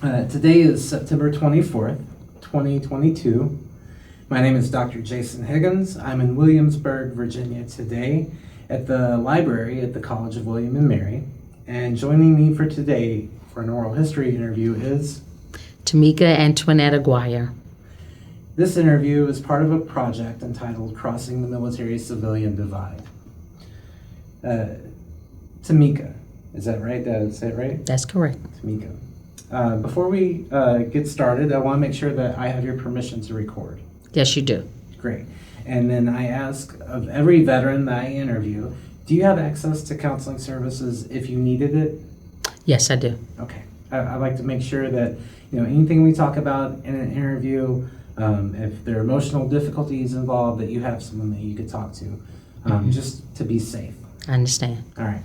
Today is September 24th, 2022. My name is Dr. Jason Higgins. I'm in Williamsburg, Virginia today at the library at the College of William and Mary. And joining me for today for an oral history interview is Tamekiah Aguirre. This interview is part of a project entitled Crossing the Military-Civilian Divide. Tamekiah, is that right? Did I say it right? That's correct. Tamekiah. Before we get started, I want to make sure that I have your permission to record. Yes, you do. Great. And then I ask of every veteran that I interview, do you have access to counseling services if you needed it? Yes, I do. Okay. I like to make sure that, anything we talk about in an interview, if there are emotional difficulties involved, that you have someone that you could talk to, just to be safe. I understand. All right.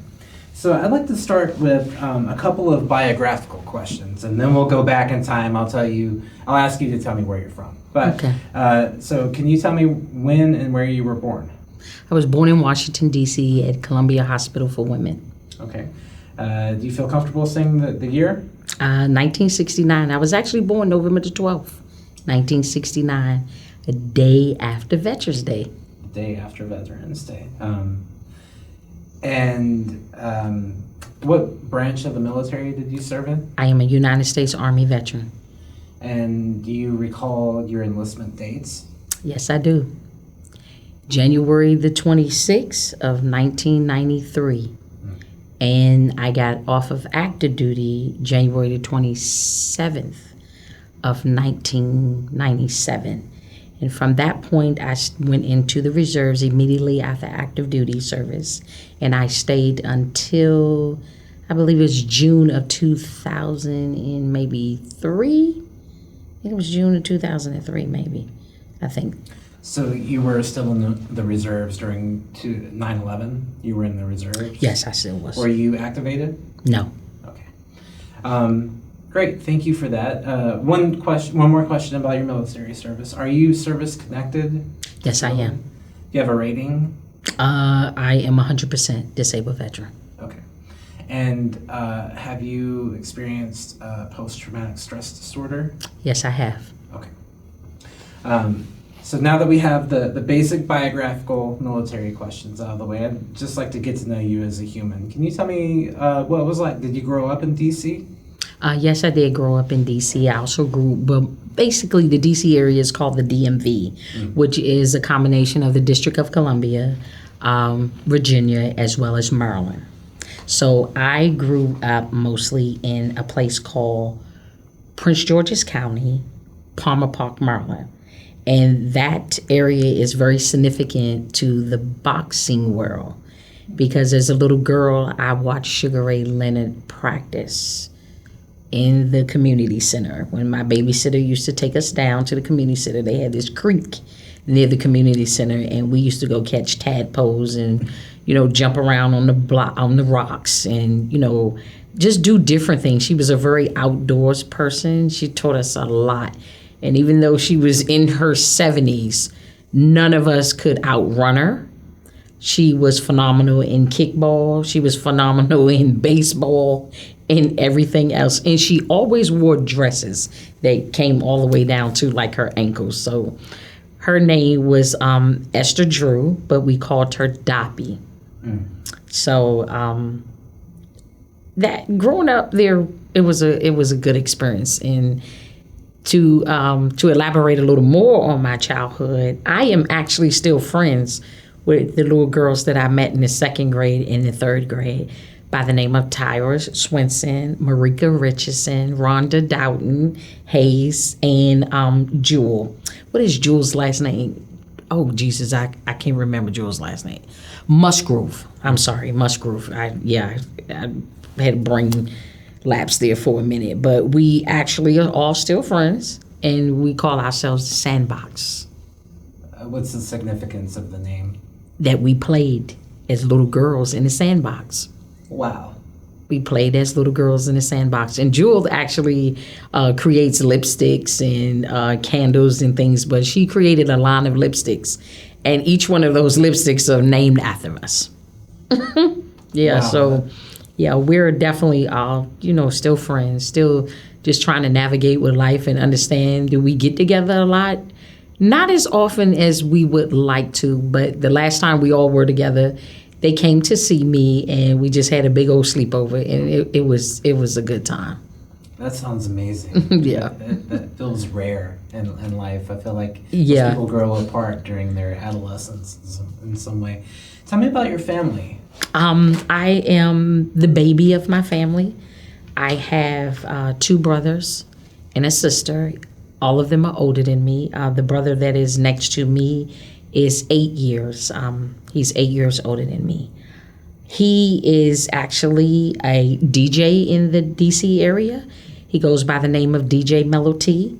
So I'd like to start with a couple of biographical questions, and then we'll go back in time. I'll ask you to tell me where you're from. But, okay. So can you tell me when and where you were born? I was born in Washington, D.C. at Columbia Hospital for Women. Okay. Do you feel comfortable saying the year? 1969. I was actually born November the 12th, 1969, a day after Veterans Day. Day after Veterans Day. What branch of the military did you serve in? I am a United States Army veteran. And do you recall your enlistment dates? Yes, I do. January the 26th of 1993. And I got off of active duty January the 27th of 1997. And from that point, I went into the reserves immediately after active duty service. And I stayed until, I believe it was June of 2003. I think it was June of 2003, maybe, I think. So you were still in the reserves during 9/11? You were in the reserves? Yes, I still was. Were you activated? No. Okay. Great, thank you for that. One more question about your military service. Are you service connected? Yes, I am. Do you have a rating? I am 100% disabled veteran. Okay. And have you experienced post-traumatic stress disorder? Yes, I have. Okay. So now that we have the basic biographical military questions out of the way, I'd just like to get to know you as a human. Can you tell me what it was like? Did you grow up in D.C.? Yes, I did grow up in D.C. I also basically the D.C. area is called the DMV, which is a combination of the District of Columbia, Virginia, as well as Maryland. So I grew up mostly in a place called Prince George's County, Palmer Park, Maryland. And that area is very significant to the boxing world because as a little girl, I watched Sugar Ray Leonard practice in the community center. When my babysitter used to take us down to the community center, they had this creek near the community center, and we used to go catch tadpoles and, jump around on the rocks and, just do different things. She was a very outdoors person. She taught us a lot. And even though she was in her 70s, none of us could outrun her. She was phenomenal in kickball. She was phenomenal in baseball and everything else. And she always wore dresses that came all the way down to like her ankles. So her name was Esther Drew, but we called her Doppy. So that growing up there, it was a good experience. And to elaborate a little more on my childhood, I am actually still friends with the little girls that I met in the second grade and the third grade by the name of Tyra Swinson, Marika Richardson, Rhonda Doughton, Hayes, and Jewel. What is Jewel's last name? Oh, Jesus, I can't remember Jewel's last name. Musgrove. I'm sorry, Musgrove. I had a brain lapse there for a minute. But we actually are all still friends, and we call ourselves the Sandbox. What's the significance of the name? That we played as little girls in the sandbox. Wow. We played as little girls in the sandbox. And Jewel actually creates lipsticks and candles and things, but she created a line of lipsticks. And each one of those lipsticks are named after us. Yeah, wow. So, yeah, we're definitely, still friends, still just trying to navigate with life and understand, do we get together a lot? Not as often as we would like to, but the last time we all were together, they came to see me and we just had a big old sleepover, and it was a good time. That sounds amazing. Yeah. That feels rare in life. I feel like Yeah. people grow apart during their adolescence in some way. Tell me about your family. I am the baby of my family. I have 2 brothers and a sister. All of them are older than me. The brother that is next to me is 8 years. He's 8 years older than me. He is actually a DJ in the DC area. He goes by the name of DJ Mellow T.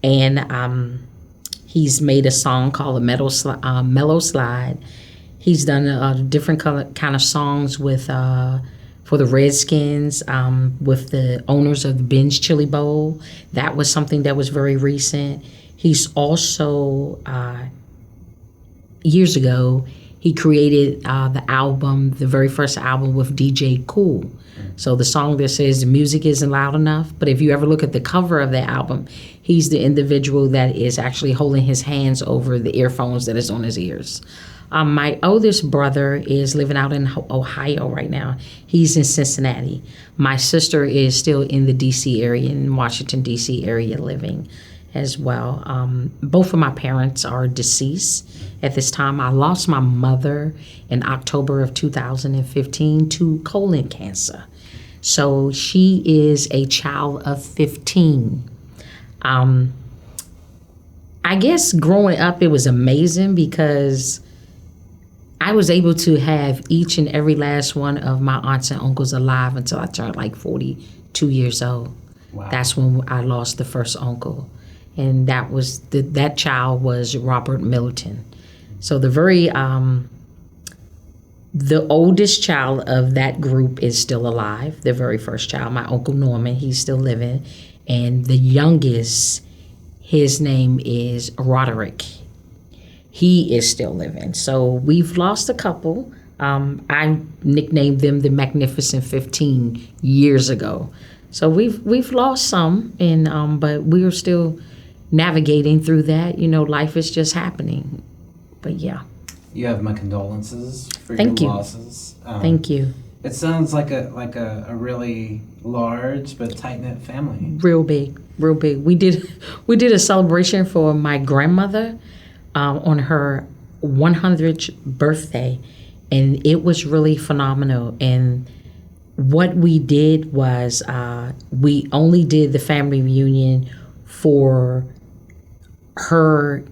And he's made a song called Mellow Slide. He's done different kind of songs with for the Redskins, with the owners of the Ben's Chili Bowl. That was something that was very recent. He's also, years ago, he created the very first album with DJ Cool. So the song that says the music isn't loud enough, but if you ever look at the cover of that album, he's the individual that is actually holding his hands over the earphones that is on his ears. My oldest brother is living out in Ohio right now. He's in Cincinnati. My sister is still in the D.C. area, in Washington, D.C. area living as well. Both of my parents are deceased at this time. I lost my mother in October of 2015 to colon cancer. So she is a child of 15. I guess growing up, it was amazing because I was able to have each and every last one of my aunts and uncles alive until I turned like 42 years old. Wow. That's when I lost the first uncle. And that child was Robert Middleton. So the oldest child of that group is still alive, the very first child, my Uncle Norman, he's still living. And the youngest, his name is Roderick. He is still living. So we've lost a couple. I nicknamed them the Magnificent 15 years ago. So we've lost some, and but we're still navigating through that. Life is just happening. But yeah. You have my condolences for Thank your you. losses. Thank you. It sounds like a really large but tight-knit family. Real big. We did a celebration for my grandmother on her 100th birthday, and it was really phenomenal. And what we did was we only did the family reunion for her,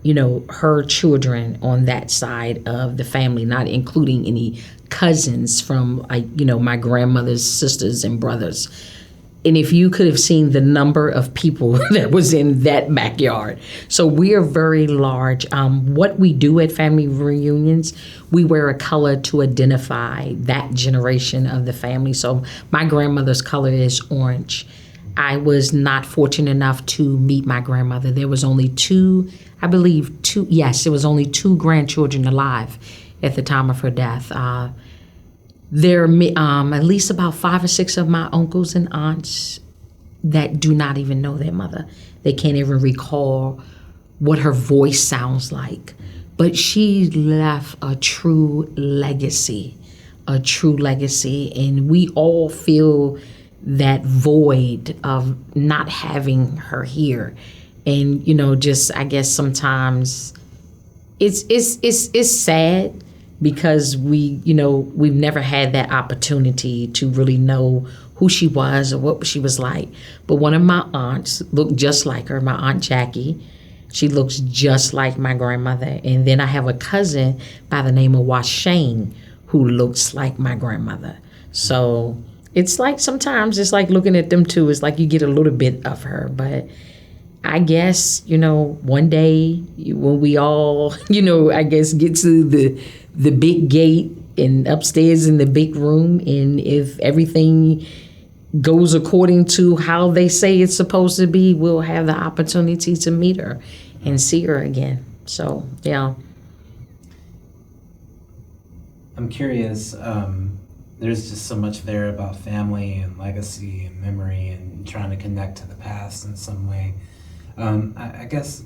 her children on that side of the family, not including any cousins from, my grandmother's sisters and brothers. And if you could have seen the number of people that was in that backyard. So we are very large. What we do at family reunions, we wear a color to identify that generation of the family. So my grandmother's color is orange. I was not fortunate enough to meet my grandmother. There was only it was only 2 grandchildren alive at the time of her death. There are at least about 5 or 6 of my uncles and aunts that do not even know their mother. They can't even recall what her voice sounds like. But she left a true legacy, and we all feel that void of not having her here. And, just, I guess sometimes it's sad because we've never had that opportunity to really know who she was or what she was like. But one of my aunts looked just like her, my Aunt Jackie. She looks just like my grandmother. And then I have a cousin by the name of Washane who looks like my grandmother. So it's like sometimes it's like looking at them two, it's like you get a little bit of her. But I guess, one day when we all, I guess get to the big gate and upstairs in the big room, and if everything goes according to how they say it's supposed to be, we'll have the opportunity to meet her and see her again. So, yeah. I'm curious, there's just so much there about family and legacy and memory and trying to connect to the past in some way. I guess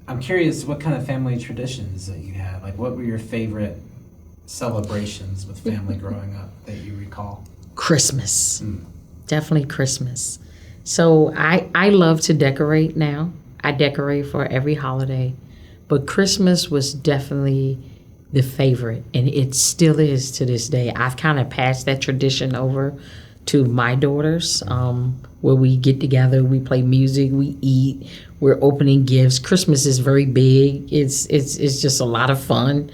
I'm curious what kind of family traditions that you have. Like, what were your favorite celebrations with family growing up that you recall? Christmas. Definitely Christmas. So I love to decorate now. I decorate for every holiday. But Christmas was definitely the favorite, and it still is to this day. I've kind of passed that tradition over to my daughters, where we get together, we play music, we eat, we're opening gifts. Christmas is very big. It's just a lot of fun.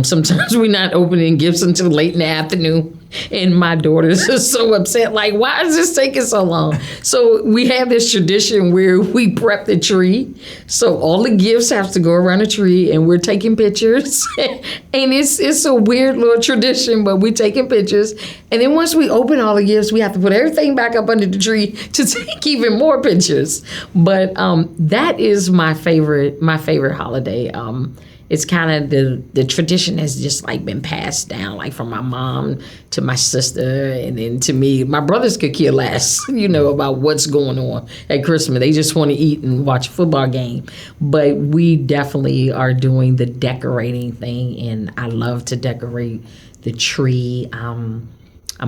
Sometimes we're not opening gifts until late in the afternoon, and my daughters are so upset, like, why is this taking so long? So we have this tradition where we prep the tree. So all the gifts have to go around the tree, and we're taking pictures. And it's a weird little tradition, but we're taking pictures. And then once we open all the gifts, we have to put everything back up under the tree to take even more pictures. But that is my favorite holiday. It's kind of the tradition has just like been passed down, like from my mom to my sister and then to me. My brothers could care less, about what's going on at Christmas. They just want to eat and watch a football game. But we definitely are doing the decorating thing, and I love to decorate the tree. I'm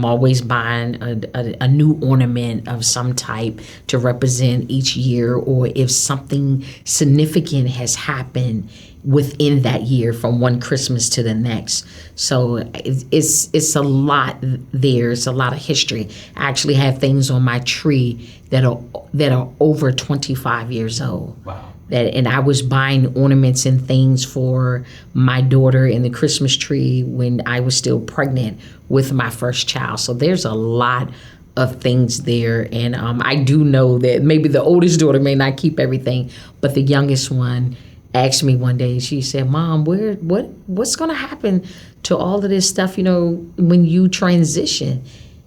always buying a new ornament of some type to represent each year, or if something significant has happened within that year from one Christmas to the next. So it's a lot there. It's a lot of history. I actually have things on my tree that are over 25 years old. Wow. And I was buying ornaments and things for my daughter in the Christmas tree when I was still pregnant with my first child. So there's a lot of things there. And I do know that maybe the oldest daughter may not keep everything, but the youngest one asked me one day, she said, Mom, what's going to happen to all of this stuff, when you transition?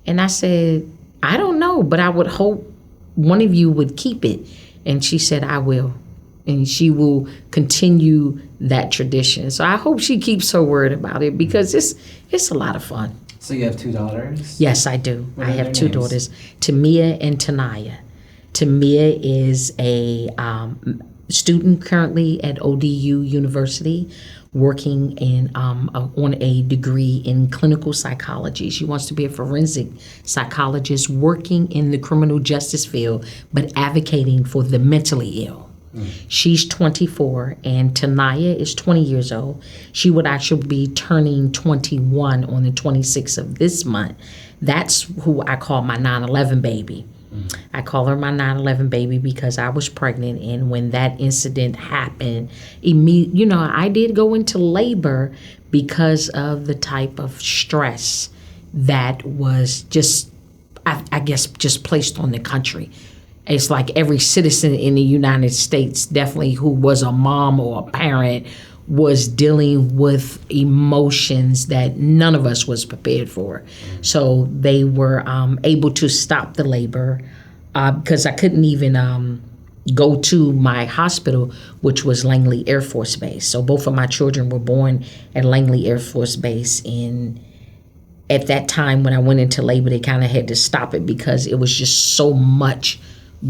And I said, I don't know, but I would hope one of you would keep it. And she said, I will. And she will continue that tradition. So I hope she keeps her word about it, because it's a lot of fun. So you have two daughters? Yes, I do. What I are have their two names? daughters, Tamia and Tanaya. Tamia is a student currently at ODU University, working on a degree in clinical psychology. She wants to be a forensic psychologist working in the criminal justice field, but advocating for the mentally ill. She's 24, and Tanaya is 20 years old. She would actually be turning 21 on the 26th of this month. That's who I call my 9/11 baby. I call her my 9/11 baby because I was pregnant, and when that incident happened, I did go into labor because of the type of stress that was just, I guess, just placed on the country. It's like every citizen in the United States, definitely who was a mom or a parent, was dealing with emotions that none of us was prepared for. So they were able to stop the labor because I couldn't even go to my hospital, which was Langley Air Force Base. So both of my children were born at Langley Air Force Base. And at that time when I went into labor, they kind of had to stop it because it was just so much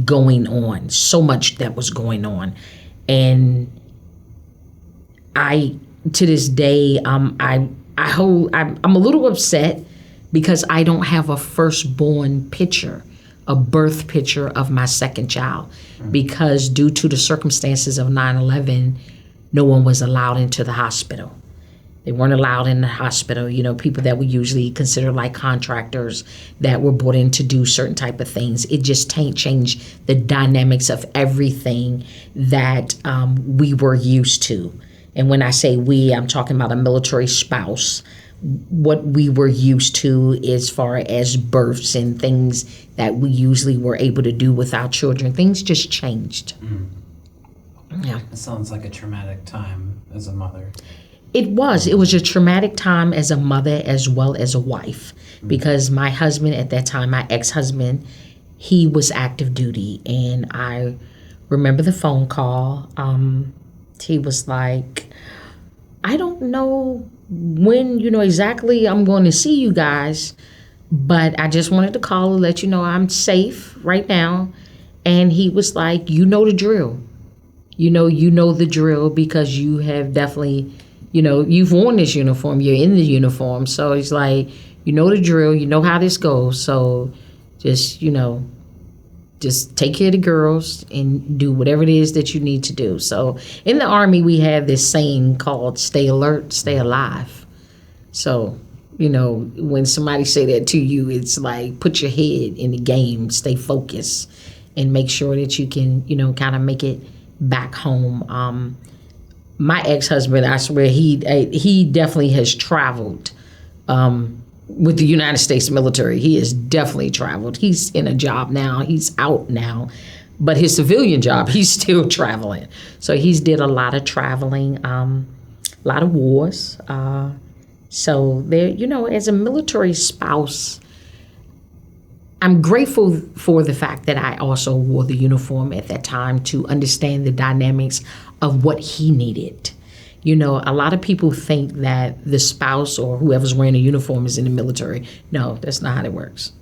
going on, so much that was going on. And to this day, I'm a little upset because I don't have a firstborn picture, a birth picture of my second child, because due to the circumstances of 9/11, no one was allowed into the hospital. They weren't allowed in the hospital, people that we usually consider like contractors that were brought in to do certain type of things. It just changed the dynamics of everything that we were used to. And when I say we, I'm talking about a military spouse. What we were used to as far as births and things that we usually were able to do with our children, things just changed. Yeah. It sounds like a traumatic time as a mother. It was a traumatic time as a mother as well as a wife, because my husband at that time, my ex-husband, he was active duty. And I remember the phone call. He was like, I don't know when, exactly I'm going to see you guys, but I just wanted to call and let you know I'm safe right now. And he was like, you know the drill. You know the drill because you have definitely, you've worn this uniform. You're in the uniform. So he's like, you know the drill. You know how this goes. So just, just take care of the girls and do whatever it is that you need to do. So in the Army, we have this saying called stay alert, stay alive. So, when somebody say that to you, it's like put your head in the game, stay focused, and make sure that you can, kind of make it back home. My ex-husband, I swear, he definitely has traveled with the United States military. He has definitely traveled. He's in a job now. He's out now. But his civilian job, he's still traveling. So he's did a lot of traveling, a lot of wars. So there, as a military spouse, I'm grateful for the fact that I also wore the uniform at that time to understand the dynamics of what he needed. A lot of people think that the spouse or whoever's wearing a uniform is in the military. No, that's not how it works.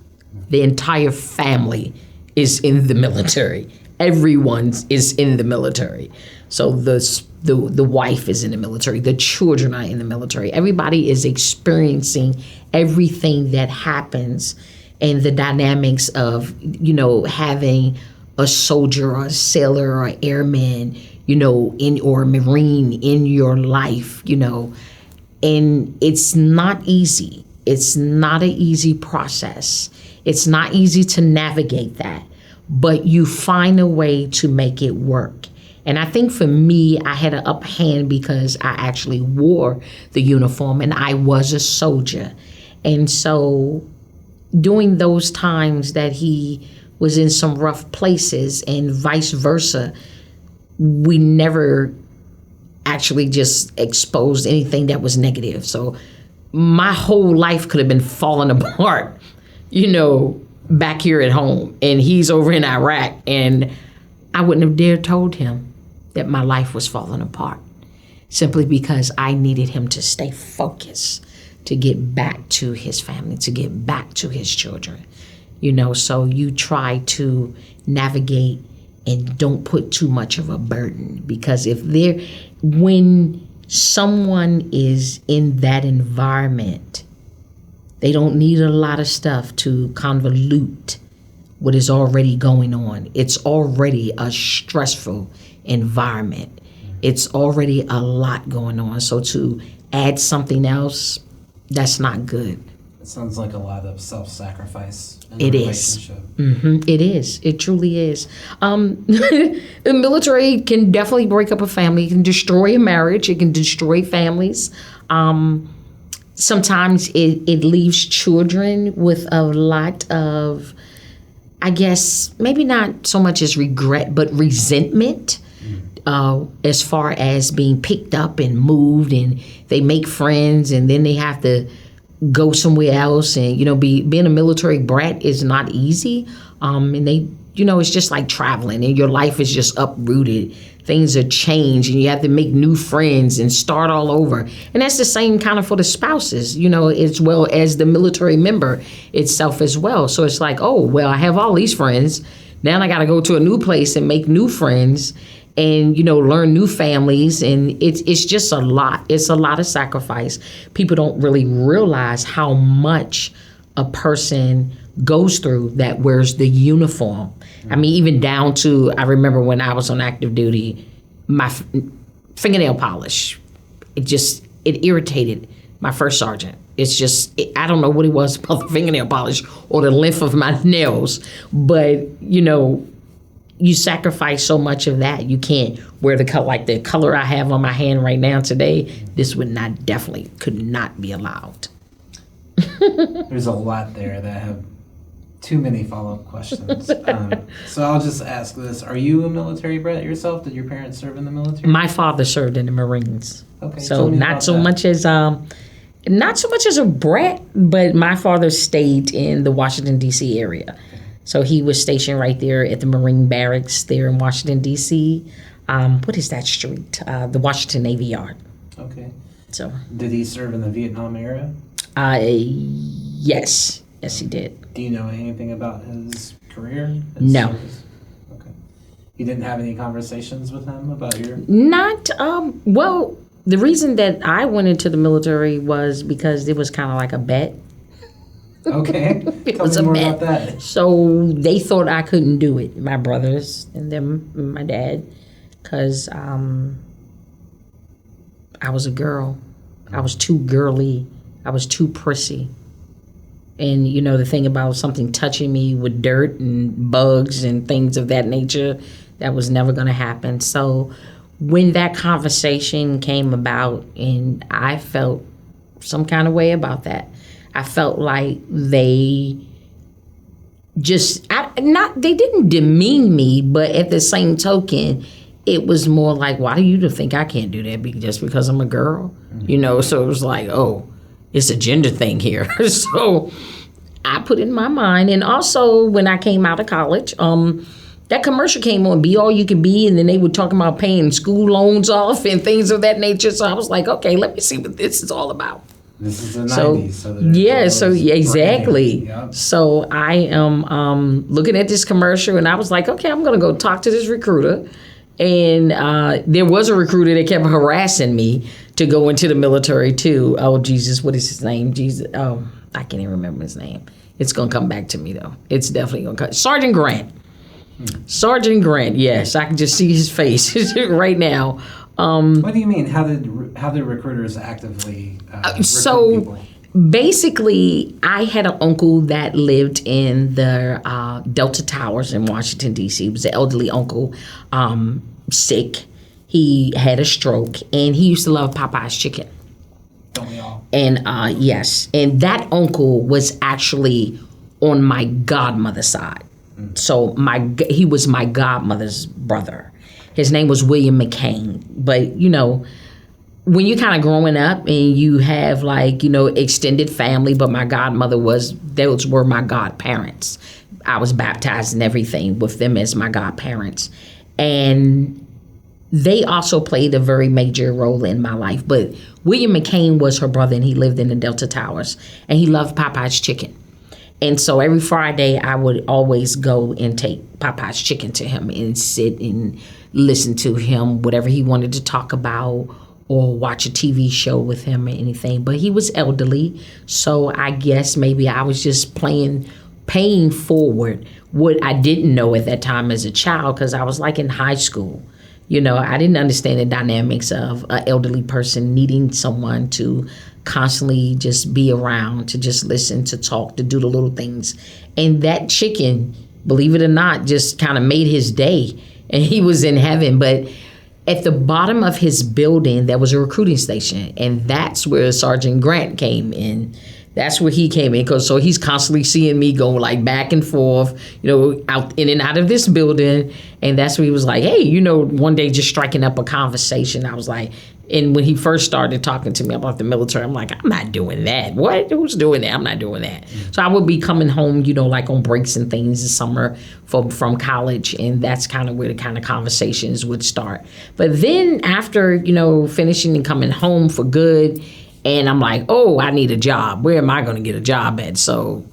The entire family is in the military. Everyone is in the military. So the wife is in the military. The children are in the military. Everybody is experiencing everything that happens and the dynamics of, having a soldier or a sailor or airman, or a Marine in your life, and it's not easy. It's not an easy process. It's not easy to navigate that, but you find a way to make it work. And I think for me, I had an upper hand because I actually wore the uniform and I was a soldier. And so during those times that he was in some rough places and vice versa, we never actually just exposed anything that was negative. So my whole life could have been falling apart, back here at home. And he's over in Iraq. And I wouldn't have dared told him that my life was falling apart simply because I needed him to stay focused, to get back to his family, to get back to his children. So you try to navigate and don't put too much of a burden, because when someone is in that environment, they don't need a lot of stuff to convolute what is already going on. It's already a stressful environment. It's already a lot going on. So to add something else, that's not good. It sounds like a lot of self-sacrifice in It a is. relationship. Mm-hmm. It is. It truly is. The military can definitely break up a family. It can destroy a marriage. It can destroy families. Sometimes it leaves children with a lot of, I guess, maybe not so much as regret, but resentment. As far as being picked up and moved, and they make friends and then they have to go somewhere else, and being a military brat is not easy, and they it's just like traveling and your life is just uprooted. Things are changed and you have to make new friends and start all over. And that's the same kind of for the spouses, as well as the military member itself as well. So it's like, oh well, I have all these friends, now I got to go to a new place and make new friends and learn new families, and it's just a lot. It's a lot of sacrifice. People don't really realize how much a person goes through that wears the uniform. I mean, even down to, I remember when I was on active duty, my fingernail polish, it irritated my first sergeant. It's just, I don't know what it was about the fingernail polish or the length of my nails, but you sacrifice so much of that. You can't wear the color, like the color I have on my hand right now today. This could not be allowed. There's a lot there that have too many follow-up questions. So I'll just ask this. Are you a military brat yourself? Did your parents serve in the military? My father served in the Marines. Okay. So not so much as a brat, but my father stayed in the Washington, D.C. area. So he was stationed right there at the Marine Barracks there in Washington, D.C. What is that street? The Washington Navy Yard. Okay. So, Did he serve in the Vietnam era? yes, he did. Do you know anything about his career? His No. service? Okay. You didn't have any conversations with him about your... Not, well, the reason that I went into the military was because it was kind of like a bet. Okay. Tell was me a more bet. about that. So they thought I couldn't do it, my brothers and them, and my dad, because I was a girl. I was too girly. I was too prissy. And, you know, the thing about something touching me with dirt and bugs and things of that nature, that was never going to happen. So when that conversation came about, and I felt some kind of way about that, I felt like they they didn't demean me, but at the same token, it was more like, why do you think I can't do that just because I'm a girl? You know, so it was like, oh, it's a gender thing here. So I put it in my mind. And also when I came out of college, that commercial came on, Be All You Can Be, and then they were talking about paying school loans off and things of that nature. So I was like, okay, let me see what this is all about. This is the So 90s. exactly. Yep. So I am looking at this commercial, and I was like, okay, I'm going to go talk to this recruiter. And there was a recruiter that kept harassing me to go into the military too. Oh, Jesus, what is his name? Jesus. Oh, I can't even remember his name. It's going to come back to me, though. It's definitely going to come. Sergeant Grant. Sergeant Grant, yes. I can just see his face right now. What do you mean? How did recruiters actively recruit people? Basically, I had an uncle that lived in the Delta Towers in Washington, D.C. He was an elderly uncle, sick. He had a stroke, and he used to love Popeye's chicken. Don't we all? And yes, and that uncle was actually on my godmother's side. So he was my godmother's brother. His name was William McCain. But, you know, when you're kind of growing up and you have like, you know, extended family, but my godmother those were my godparents. I was baptized and everything with them as my godparents. And they also played a very major role in my life. But William McCain was her brother, and he lived in the Delta Towers, and he loved Popeye's chicken. And so every Friday I would always go and take Popeye's chicken to him and sit and listen to him, whatever he wanted to talk about, or watch a TV show with him or anything. But he was elderly, so I guess maybe I was just paying forward what I didn't know at that time as a child, because I was like in high school. You know, I didn't understand the dynamics of an elderly person needing someone to constantly just be around, to just listen, to talk, to do the little things. And that chicken, believe it or not, just kind of made his day, and he was in heaven. But at the bottom of his building, there was a recruiting station, and that's where Sergeant Grant came in. That's where he came in, so he's constantly seeing me go like back and forth, you know, out in and out of this building. And that's where he was like, hey, you know, one day just striking up a conversation. I was like, and when he first started talking to me about the military, I'm like, I'm not doing that. What? Who's doing that? I'm not doing that. So I would be coming home, you know, like on breaks and things this summer from college. And that's kind of where the kind of conversations would start. But then after, you know, finishing and coming home for good, and I'm like, oh, I need a job. Where am I going to get a job at? So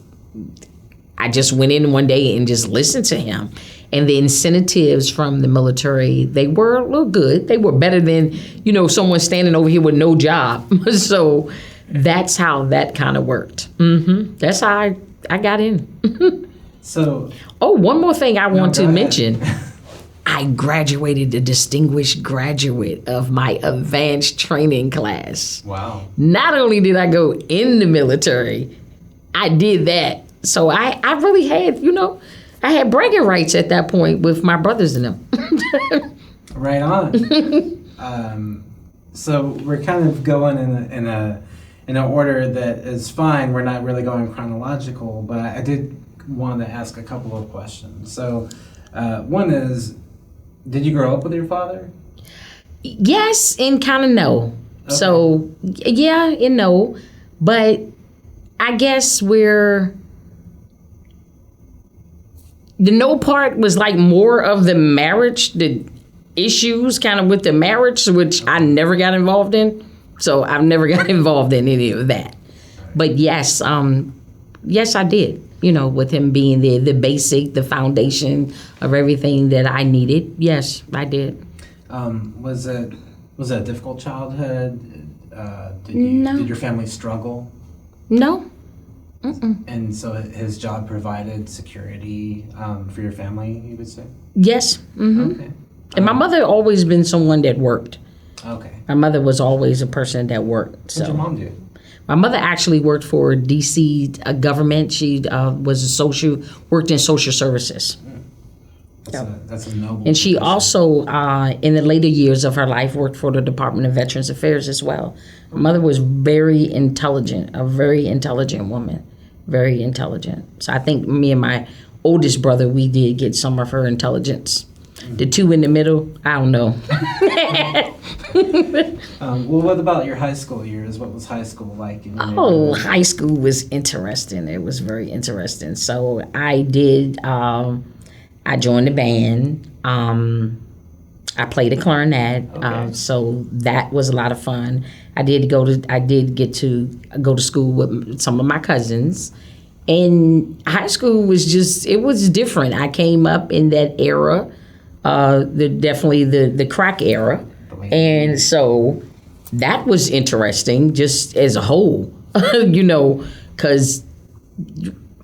I just went in one day and just listened to him. And the incentives from the military, they were a little good. They were better than, you know, someone standing over here with no job. So that's how that kind of worked. That's how I got in. So. Oh, one more thing I want to mention. Ahead. I graduated a distinguished graduate of my advanced training class. Wow. Not only did I go in the military, I did that. So I really had, you know, I had bragging rights at that point with my brothers and them. Right on. So we're kind of going in an order that is fine. We're not really going chronological, but I did want to ask a couple of questions. So one is, did you grow up with your father? Yes, and kind of no. Okay. So yeah and no, but I guess the no part was like more of the marriage, the issues kind of with the marriage, which I never got involved in. So I've never got involved in any of that. But yes, yes, I did. With him being the basic, the foundation of everything that I needed. Yes, I did. Was it a difficult childhood? No. Did your family struggle? No. Mm-mm. And so his job provided security for your family, you would say? Yes. Mm-hmm. Okay. And my mother always been someone that worked. Okay. My mother was always a person that worked. So. What did your mom do? My mother actually worked for D.C. Government. She worked in social services. That's a noble. And she also, in the later years of her life, worked for the Department of Veterans Affairs as well. My mother was very intelligent, a very intelligent woman, very intelligent. So I think me and my oldest brother, we did get some of her intelligence. The two in the middle, I don't know. Well, what about your high school years? What was high school like? High school was interesting. It was very interesting. So I did, I joined the band. I played the clarinet. Okay. So that was a lot of fun. I did get to go to school with some of my cousins. And high school was it was different. I came up in that era. Definitely the crack era. And so that was interesting just as a whole, because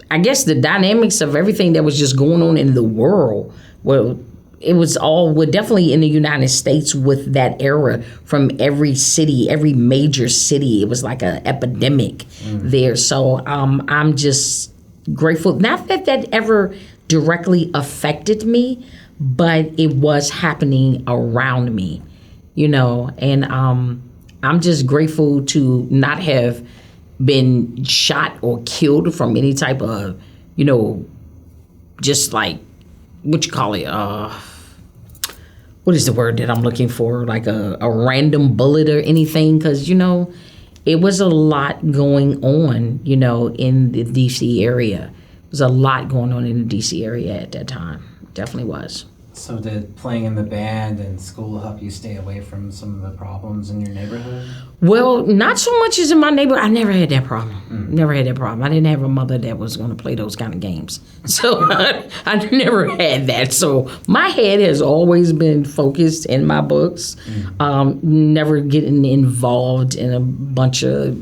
I guess the dynamics of everything that was just going on in the world, well, it was definitely in the United States with that era from every city, every major city. It was like an epidemic there. So I'm just grateful. Not that ever directly affected me, but it was happening around me, and I'm just grateful to not have been shot or killed from any type of, just like, what you call it, what is the word that I'm looking for? Like a random bullet or anything, because, it was a lot going on, in the D.C. area. There was a lot going on in the D.C. area at that time. Definitely was. So did playing in the band and school help you stay away from some of the problems in your neighborhood? Well, not so much as in my neighborhood. I never had that problem. Never had that problem. I didn't have a mother that was going to play those kind of games. So I never had that. So my head has always been focused in my books. Never getting involved in a bunch of,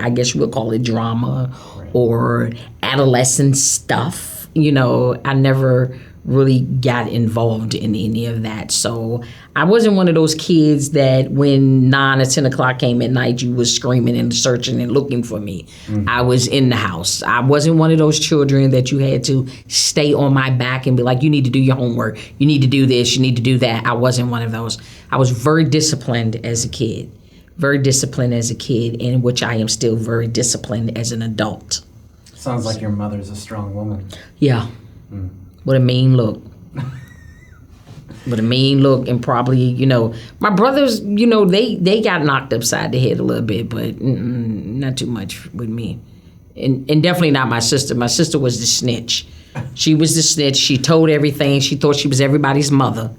I guess you would call it drama or adolescent stuff. I never really got involved in any of that. So I wasn't one of those kids that when 9 or 10 o'clock came at night, you was screaming and searching and looking for me. I was in the house. I wasn't one of those children that you had to stay on my back and be like, you need to do your homework. You need to do this. You need to do that. I wasn't one of those. I was very disciplined as a kid. Very disciplined as a kid, in which I am still very disciplined as an adult. Sounds like your mother's a strong woman. Yeah. With a mean look. With a mean look, and probably, my brothers, they got knocked upside the head a little bit, but not too much with me. And definitely not my sister. My sister was the snitch. She was the snitch. She told everything. She thought she was everybody's mother.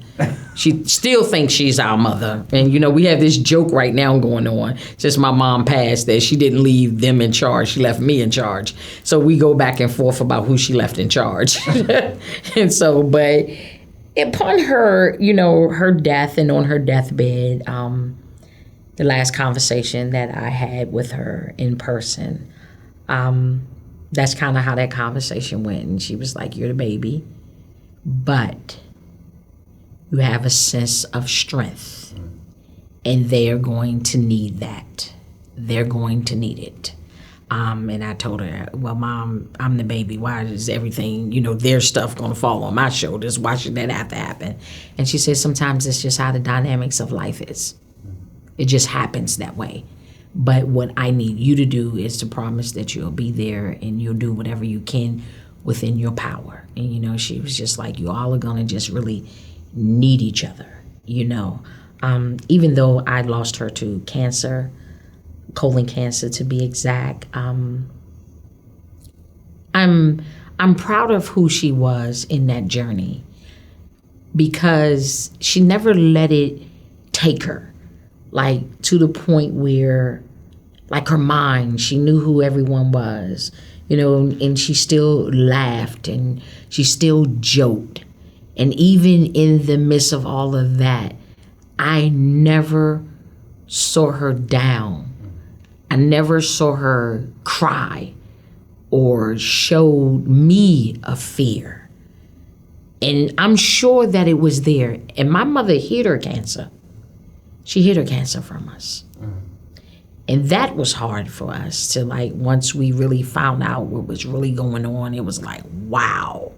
She still thinks she's our mother. And, we have this joke right now going on since my mom passed that she didn't leave them in charge. She left me in charge. So we go back and forth about who she left in charge. And so, but upon her, her death and on her deathbed, the last conversation that I had with her in person, that's kind of how that conversation went. And she was like, you're the baby, but you have a sense of strength, and they're going to need that. They're going to need it. And I told her, well, Mom, I'm the baby. Why is everything, their stuff going to fall on my shoulders? Why should that have to happen? And she said, sometimes it's just how the dynamics of life is. It just happens that way. But what I need you to do is to promise that you'll be there and you'll do whatever you can within your power. And, she was just like, you all are going to just really need each other, even though I lost her to cancer, colon cancer to be exact. I'm proud of who she was in that journey, because she never let it take her. like to the point where, like her mind, she knew who everyone was, you know, and she still laughed and she still joked. And even in the midst of all of that, I never saw her down. I never saw her cry or showed me a fear. And I'm sure that it was there. And my mother hid her cancer. She hid her cancer from us. And that was hard for us to, like, once we really found out what was really going on, it was like, wow.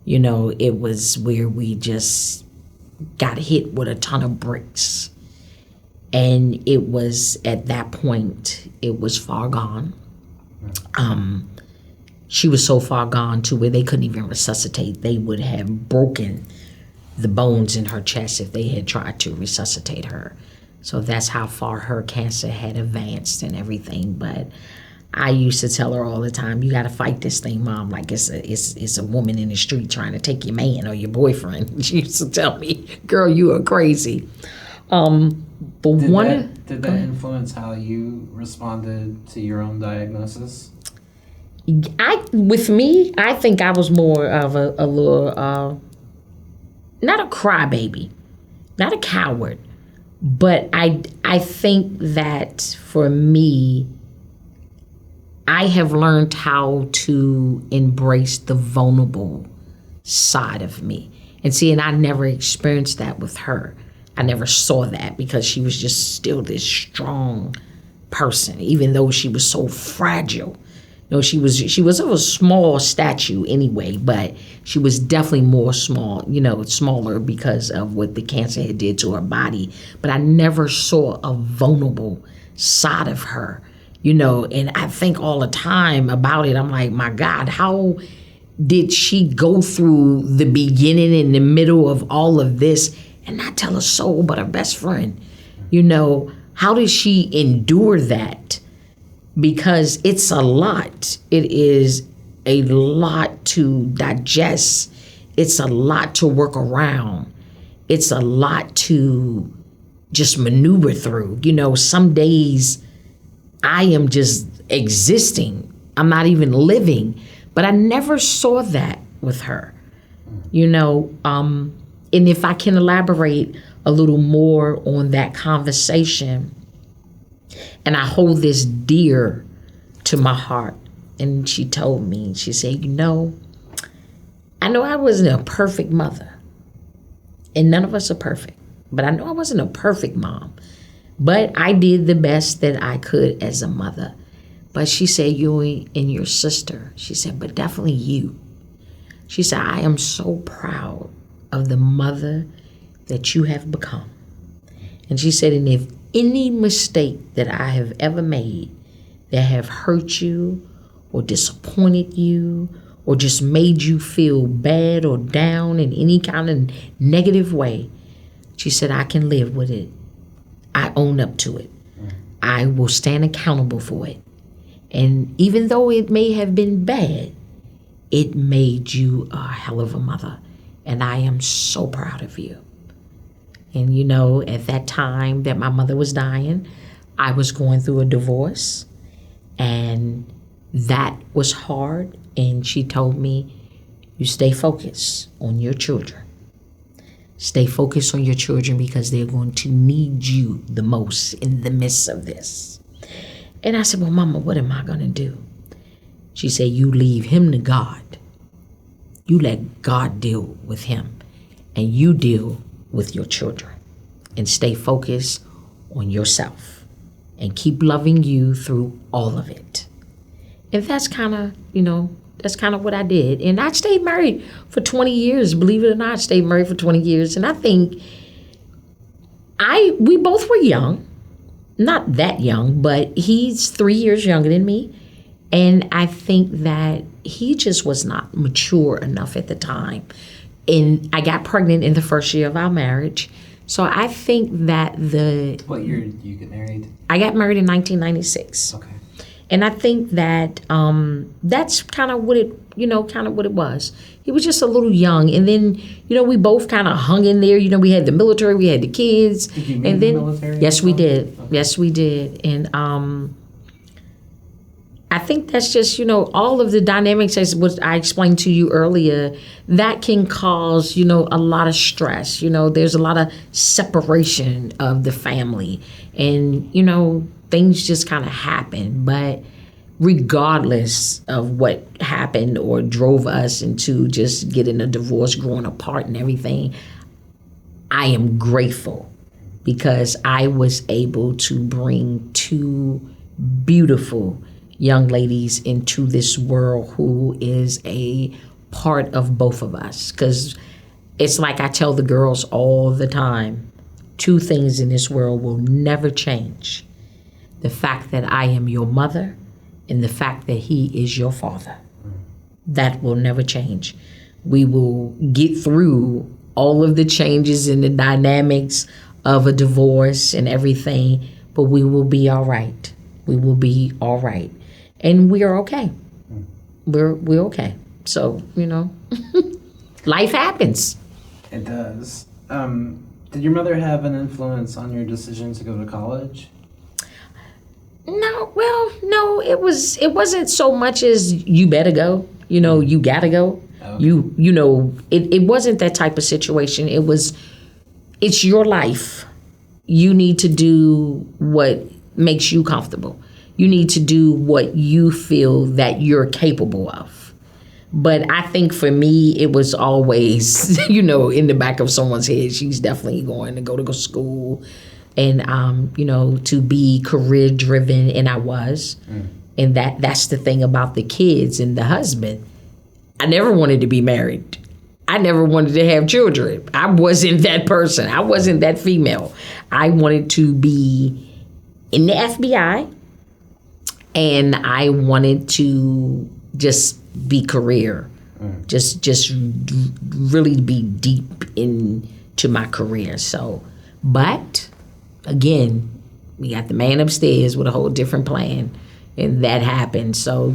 You know, it was where we just got hit with a ton of bricks. And it was at that point, it was far gone. She was so far gone to where they couldn't even resuscitate. They would have broken the bones in her chest if they had tried to resuscitate her. So that's how far her cancer had advanced and everything. But I used to tell her all the time, you got to fight this thing, Mom, like it's a woman in the street trying to take your man or your boyfriend. She used to tell me, girl, you are crazy. But did that influence how you responded to your own diagnosis? With me, I think I was more of a little, not a crybaby, not a coward, but I think that for me, I have learned how to embrace the vulnerable side of me. And see, and I never experienced that with her. I never saw that because she was just still this strong person, even though she was so fragile. You know, she was of a small stature anyway, but she was definitely more smaller because of what the cancer had did to her body. But I never saw a vulnerable side of her, you know, and I think all the time about it. I'm like, my God, how did she go through the beginning and the middle of all of this and not tell a soul but her best friend? You know, how did she endure that? Because it's a lot. It is a lot to digest. It's a lot to work around. It's a lot to just maneuver through. You know, some days I am just existing. I'm not even living. But I never saw that with her. You know, and if I can elaborate a little more on that conversation, and I hold this dear to my heart. And she told me, she said, you know I wasn't a perfect mother. And none of us are perfect. But I know I wasn't a perfect mom. But I did the best that I could as a mother. But she said, you and your sister. She said, but definitely you. She said, I am so proud of the mother that you have become. And she said, and if any mistake that I have ever made that have hurt you or disappointed you or just made you feel bad or down in any kind of negative way, she said, I can live with it. I own up to it. I will stand accountable for it. And even though it may have been bad, it made you a hell of a mother. And I am so proud of you. And, you know, at that time that my mother was dying, I was going through a divorce. And that was hard. And she told me, you stay focused on your children. Stay focused on your children because they're going to need you the most in the midst of this. And I said, well, Mama, what am I going to do? She said, you leave him to God. You let God deal with him. And you deal with your children. And stay focused on yourself. And keep loving you through all of it. And that's kind of what I did. And I stayed married for 20 years. Believe it or not, I stayed married for 20 years. And I think we both were young. Not that young, but he's 3 years younger than me. And I think that he just was not mature enough at the time. And I got pregnant in the first year of our marriage. So I think that What year did you get married? I got married in 1996. Okay. And I think that that's kind of what it was. He was just a little young. And then, we both kind of hung in there. We had the military, we had the kids. Did you meet in the military? Yes, we did. Okay. Yes, we did. And I think that's just, all of the dynamics, as what I explained to you earlier, that can cause, a lot of stress. There's a lot of separation of the family. And, things just kind of happen. But regardless of what happened or drove us into just getting a divorce, growing apart and everything, I am grateful because I was able to bring two beautiful young ladies into this world who is a part of both of us. Because it's like I tell the girls all the time, two things in this world will never change. The fact that I am your mother and the fact that he is your father. That will never change. We will get through all of the changes in the dynamics of a divorce and everything, but we will be all right. We will be all right. And we are okay. We're okay. So, life happens. It does. Did your mother have an influence on your decision to go to college? No, it wasn't so much as you better go, you gotta go. Okay. It wasn't that type of situation. It's your life. You need to do what makes you comfortable. You need to do what you feel that you're capable of. But I think for me, it was always, in the back of someone's head, she's definitely going to go to school and, to be career driven. And I was. And that's the thing about the kids and the husband. I never wanted to be married. I never wanted to have children. I wasn't that person. I wasn't that female. I wanted to be in the FBI. And I wanted to just be career, just really be deep into my career. So, but again, we got the man upstairs with a whole different plan, and that happened. So,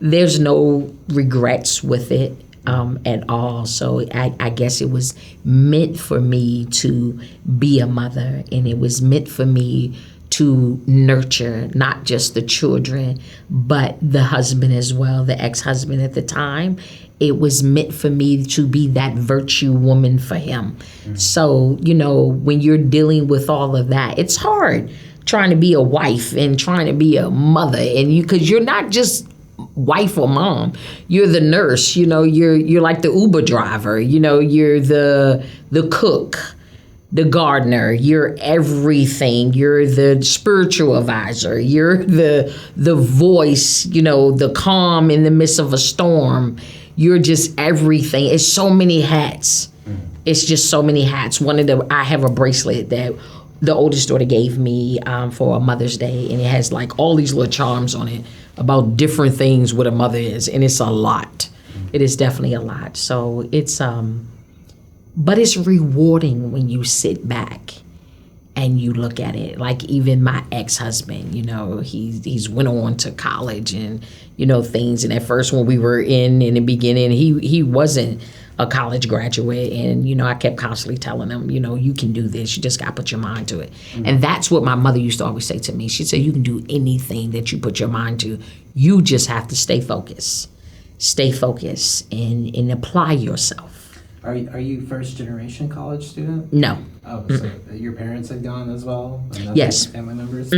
there's no regrets with it at all. So I guess it was meant for me to be a mother, and it was meant for me to nurture not just the children, but the husband as well, the ex-husband at the time. It was meant for me to be that virtue woman for him. So, when you're dealing with all of that, it's hard trying to be a wife and trying to be a mother, and because you're not just wife or mom, you're the nurse, you're like the Uber driver, you're the cook, the gardener, you're everything. You're the spiritual advisor. You're the voice, the calm in the midst of a storm. You're just everything. It's so many hats. It's just so many hats. I have a bracelet that the oldest daughter gave me for a Mother's Day, and it has like all these little charms on it about different things what a mother is, and it's a lot. It is definitely a lot. So it's but it's rewarding when you sit back and you look at it. Like even my ex-husband, he's went on to college and, things. And at first when we were in the beginning, he wasn't a college graduate. And, I kept constantly telling him, you can do this. You just got to put your mind to it. And that's what my mother used to always say to me. She'd say, you can do anything that you put your mind to. You just have to stay focused and apply yourself. Are you first generation college student? No. Oh, so your parents had gone as well? Yes. Family members?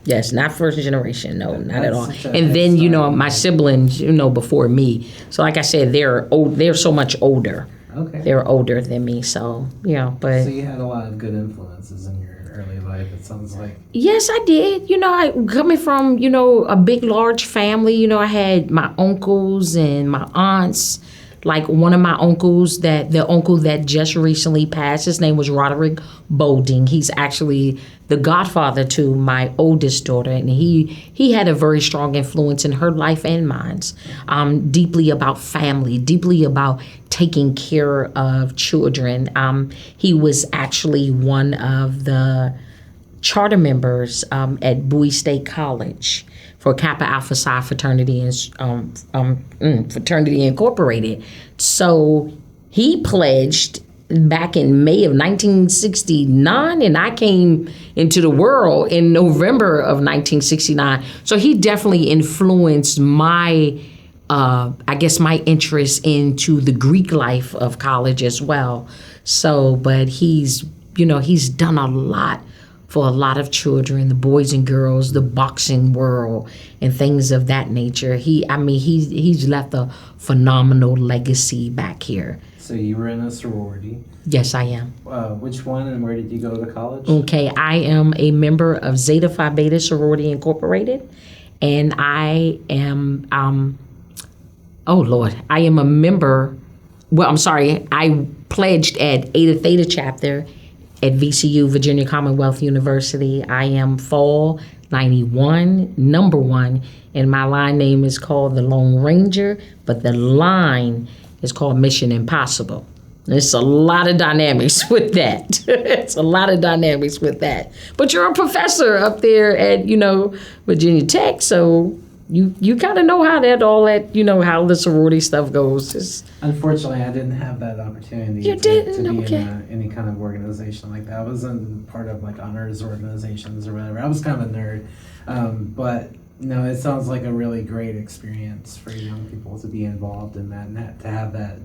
Yes, not first generation. No, not at all. And head then, start. my siblings, before me. So like I said, they're old. They're so much older. Okay. They're older than me. So, but. So you had a lot of good influences in your early life, it sounds like. Yes, I did. I coming from, a big, large family, I had my uncles and my aunts. Like one of my uncles, the uncle that just recently passed, his name was Roderick Bolding. He's actually the godfather to my oldest daughter, and he had a very strong influence in her life and mine. Deeply about family, deeply about taking care of children. He was actually one of the charter members at Bowie State College for Kappa Alpha Psi Fraternity and Fraternity Incorporated. So he pledged back in May of 1969, and I came into the world in November of 1969. So he definitely influenced my, my interest into the Greek life of college as well. So, but he's done a lot for a lot of children, the boys and girls, the boxing world, and things of that nature. He's left a phenomenal legacy back here. So you were in a sorority. Yes, I am. Which one, and where did you go to college? Okay, I am a member of Zeta Phi Beta Sorority Incorporated, and I am, I am a member, I pledged at Eta Theta chapter at VCU, Virginia Commonwealth University. I am Fall 91, number 1, and my line name is called the Lone Ranger, but the line is called Mission Impossible. There's a lot of dynamics with that. It's a lot of dynamics with that. But you're a professor up there at, Virginia Tech, so you kind of know how how the sorority stuff goes. Unfortunately, I didn't have that opportunity to be in any kind of organization like that. I wasn't part of like honors organizations or whatever. I was kind of a nerd. But no, it sounds like a really great experience for young people to be involved in that and to have that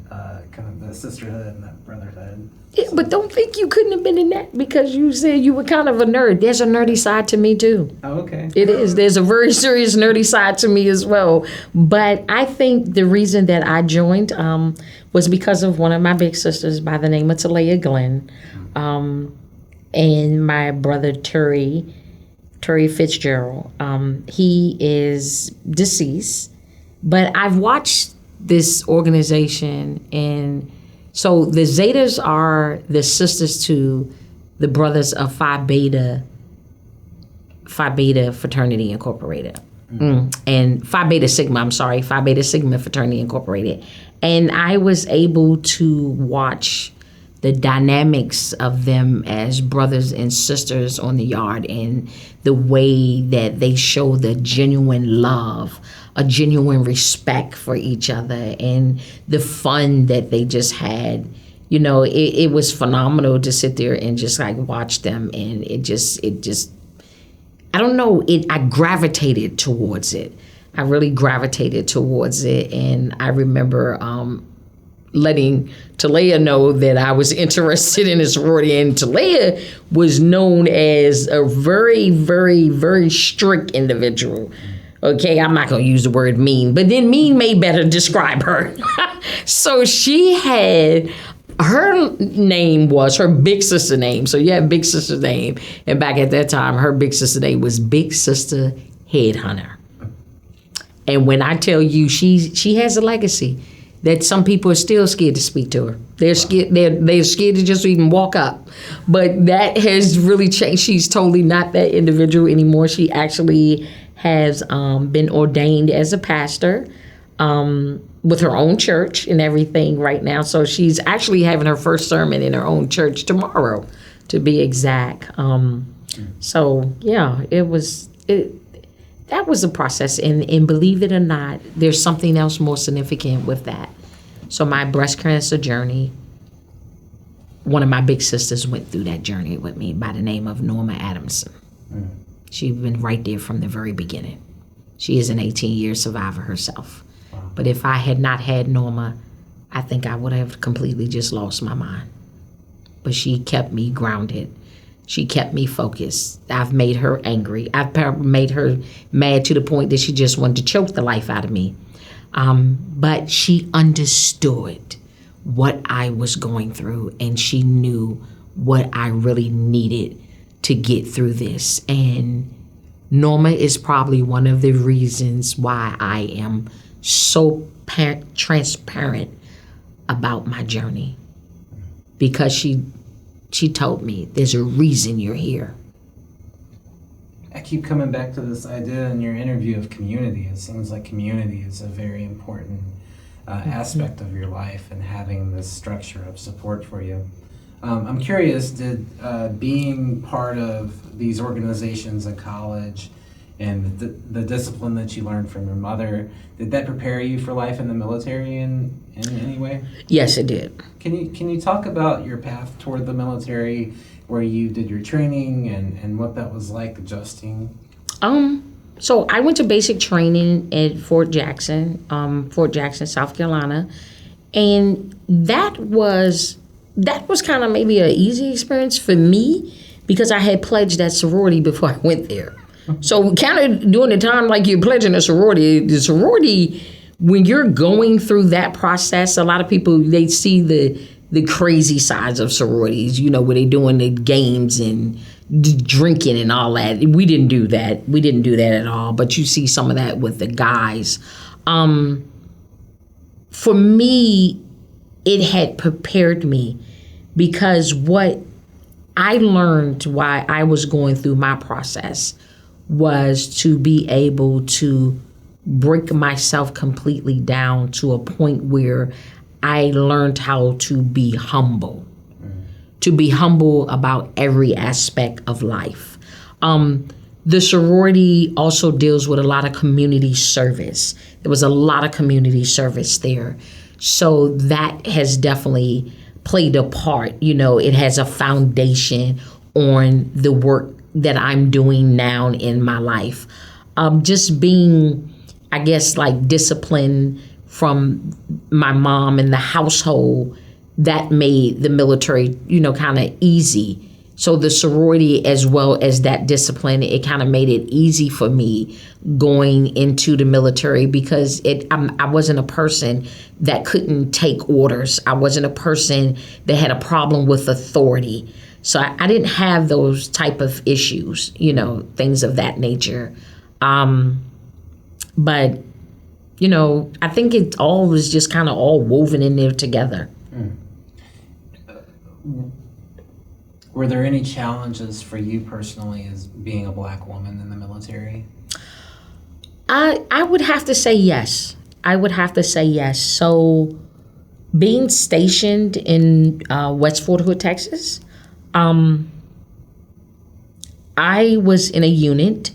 kind of the sisterhood and that brotherhood. Yeah, but don't think you couldn't have been in that because you said you were kind of a nerd. There's a nerdy side to me too. Oh, okay. It is. There's a very serious nerdy side to me as well. But I think the reason that I joined was because of one of my big sisters by the name of Talia Glenn, and my brother Terry Fitzgerald. He is deceased, but I've watched this organization, and so the Zetas are the sisters to the brothers of Phi Beta Fraternity Incorporated. And Phi Beta Sigma Fraternity Incorporated. And I was able to watch the dynamics of them as brothers and sisters on the yard and the way that they show the genuine love, a genuine respect for each other, and the fun that they just had. It was phenomenal to sit there and just like watch them, and it just I don't know, I gravitated towards it. I really gravitated towards it, and I remember letting Talia know that I was interested in a sorority, and Talia was known as a very, very, very strict individual. Okay, I'm not going to use the word mean, but then mean may better describe her. So she had, her name was her big sister name. So you had big sister's name, and back at that time, her big sister name was Big Sister Headhunter. And when I tell you she has a legacy that some people are still scared to speak to her. They're scared. They're scared to just even walk up. But that has really changed. She's totally not that individual anymore. She actually has been ordained as a pastor with her own church and everything right now. So she's actually having her first sermon in her own church tomorrow, to be exact. So yeah, that was a process, and believe it or not, there's something else more significant with that. So my breast cancer journey, one of my big sisters went through that journey with me by the name of Norma Adamson. She's been right there from the very beginning. She is an 18-year survivor herself. But if I had not had Norma, I think I would have completely just lost my mind. But she kept me grounded. She kept me focused. I've made her angry. I've made her mad to the point that she just wanted to choke the life out of me. But she understood what I was going through, and she knew what I really needed to get through this. And Norma is probably one of the reasons why I am so transparent about my journey, because she told me there's a reason you're here. I keep coming back to this idea in your interview of community. It seems like community is a very important aspect of your life, and having this structure of support for you. I'm curious, did being part of these organizations in college and the discipline that you learned from your mother, did that prepare you for life in the military in any way? Yes, it did. Can you talk about your path toward the military, where you did your training and what that was like adjusting? So I went to basic training at Fort Jackson, South Carolina, and that was kind of maybe an easy experience for me because I had pledged that sorority before I went there. So kind of during the time like you're pledging a sorority, the sorority, when you're going through that process, a lot of people, they see the crazy sides of sororities, where they doing the games and drinking and all that. We didn't do that. We didn't do that at all. But you see some of that with the guys. For me, it had prepared me because what I learned while I was going through my process was to be able to break myself completely down to a point where I learned how to be humble, about every aspect of life. The sorority also deals with a lot of community service. There was a lot of community service there. So that has definitely played a part. It has a foundation on the work that I'm doing now in my life. Just being, I guess, like disciplined from my mom and the household, that made the military, kind of easy. So the sorority, as well as that discipline, it kind of made it easy for me going into the military because I wasn't a person that couldn't take orders. I wasn't a person that had a problem with authority. So I didn't have those type of issues, things of that nature. But, I think it all was just kind of all woven in there together. Were there any challenges for you personally as being a Black woman in the military? I would have to say yes. So being stationed in West Fort Hood, Texas, I was in a unit,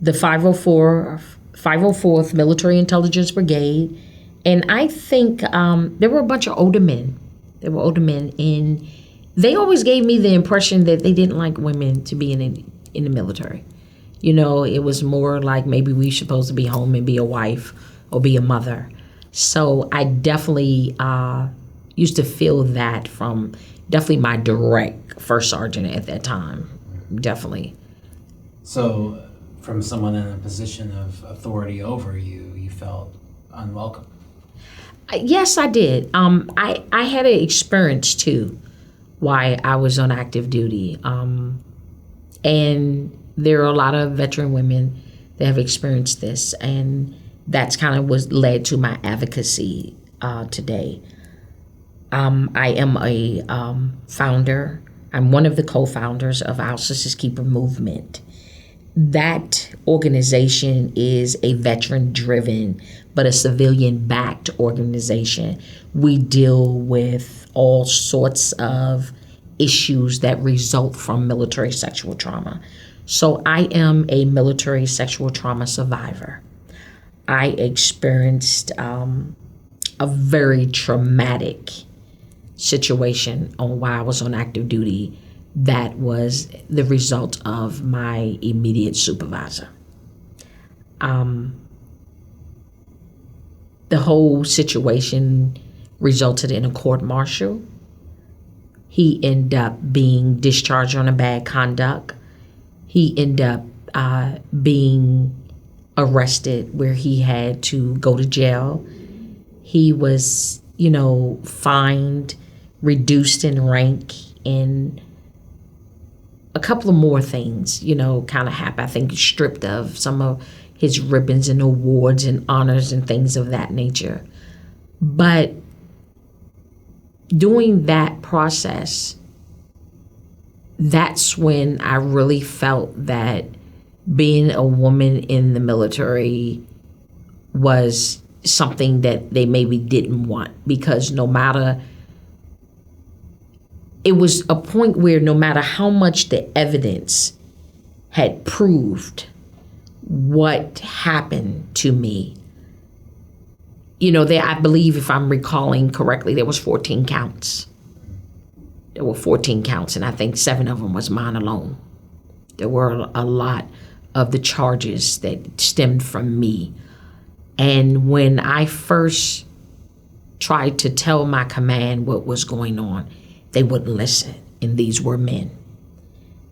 the 504th Military Intelligence Brigade, and I think there were a bunch of older men. And they always gave me the impression that they didn't like women to be in the military. It was more like maybe we supposed to be home and be a wife or be a mother. So I definitely used to feel that from definitely my direct first sergeant at that time. Definitely. So from someone in a position of authority over you, you felt unwelcome? Yes, I did. I had an experience too while I was on active duty. And there are a lot of veteran women that have experienced this, and that's kind of what led to my advocacy today. I am a founder. I'm one of the co-founders of Our Sisters Keeper movement. That organization is a veteran-driven, but a civilian-backed organization. We deal with all sorts of issues that result from military sexual trauma. So I am a military sexual trauma survivor. I experienced a very traumatic situation while I was on active duty that was the result of my immediate supervisor. The whole situation resulted in a court-martial. He ended up being discharged on a bad conduct. He ended up being arrested where he had to go to jail. He was, fined, reduced in rank, and a couple of more things, kind of happened. I think stripped of some of his ribbons and awards and honors and things of that nature. But during that process, that's when I really felt that being a woman in the military was something that they maybe didn't want, because it was a point where no matter how much the evidence had proved what happened to me. I believe, if I'm recalling correctly, there was 14 counts. There were 14 counts, and I think 7 of them was mine alone. There were a lot of the charges that stemmed from me. And when I first tried to tell my command what was going on, they wouldn't listen, and these were men.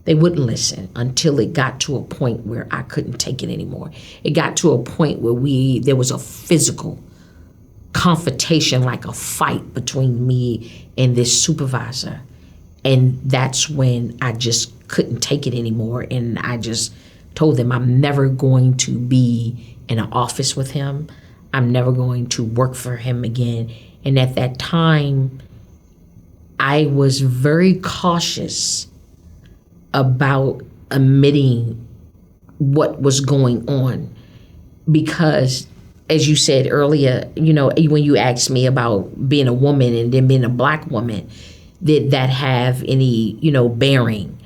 They wouldn't listen until it got to a point where I couldn't take it anymore. It got to a point where there was a physical confrontation, like a fight between me and this supervisor. And that's when I just couldn't take it anymore. And I just told them I'm never going to be in an office with him. I'm never going to work for him again. And at that time, I was very cautious about admitting what was going on, because, as you said earlier, when you asked me about being a woman and then being a Black woman, did that have any, bearing?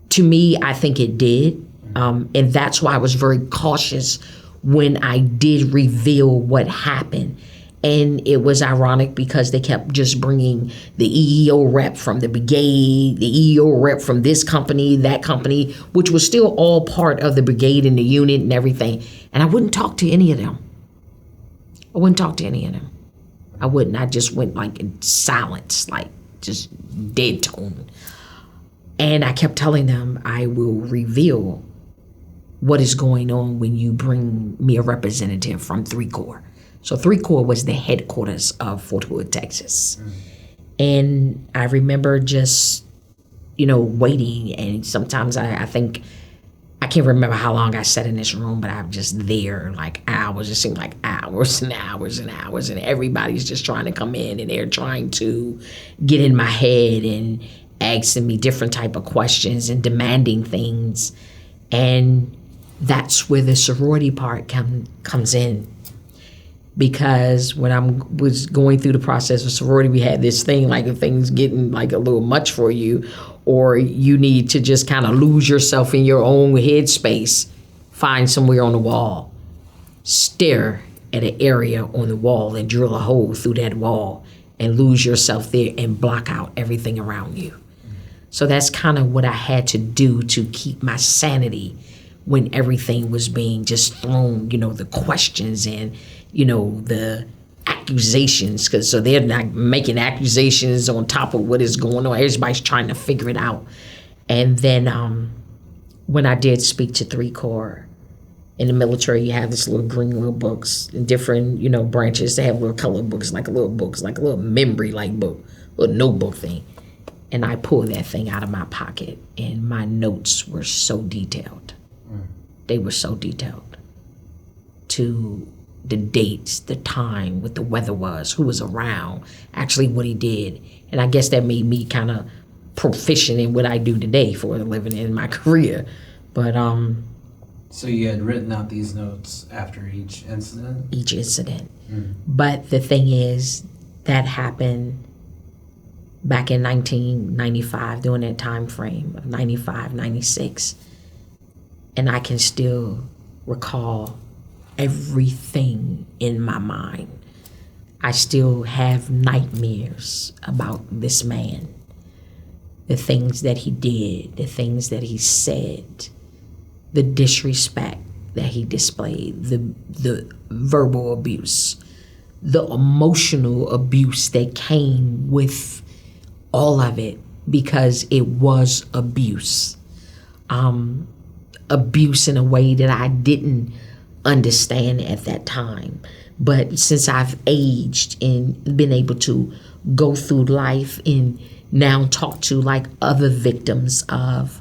To me, I think it did. And that's why I was very cautious when I did reveal what happened. And it was ironic because they kept just bringing the EEO rep from the brigade, the EEO rep from this company, that company, which was still all part of the brigade and the unit and everything. And I wouldn't talk to any of them. I wouldn't talk to any of them. I wouldn't. I just went like in silence, like just dead tone. And I kept telling them, I will reveal what is going on when you bring me a representative from 3 Corps. So 3 Corps was the headquarters of Fort Hood, Texas. And I remember just, waiting. And sometimes I think, I can't remember how long I sat in this room, but I'm just there like hours. It seemed like hours and hours and hours. And everybody's just trying to come in, and they're trying to get in my head and asking me different type of questions and demanding things. And that's where the sorority part comes in. Because when I was going through the process of sorority, we had this thing, like if things getting like a little much for you, or you need to just kind of lose yourself in your own headspace, find somewhere on the wall, stare at an area on the wall and drill a hole through that wall and lose yourself there and block out everything around you. So that's kind of what I had to do to keep my sanity when everything was being just thrown, the questions and, the accusations, because so they're not making accusations on top of what is going on. Everybody's trying to figure it out. And then when I did speak to 3 Corps, in the military, you have this little green little books in different, branches. They have little colored books, like a little memory like book, little notebook thing. And I pulled that thing out of my pocket, and my notes were so detailed. They were so detailed to the dates, the time, what the weather was, who was around, actually what he did. And I guess that made me kind of proficient in what I do today for a living in my career. But So you had written out these notes after each incident? Each incident. But the thing is, that happened back in 1995, during that time frame of 95, 96. And I can still recall everything in my mind. I still have nightmares about this man, the things that he did, the things that he said, the disrespect that he displayed, the verbal abuse, the emotional abuse that came with all of it, because it was abuse. Abuse in a way that I didn't understand at that time. But since I've aged and been able to go through life and now talk to like other victims of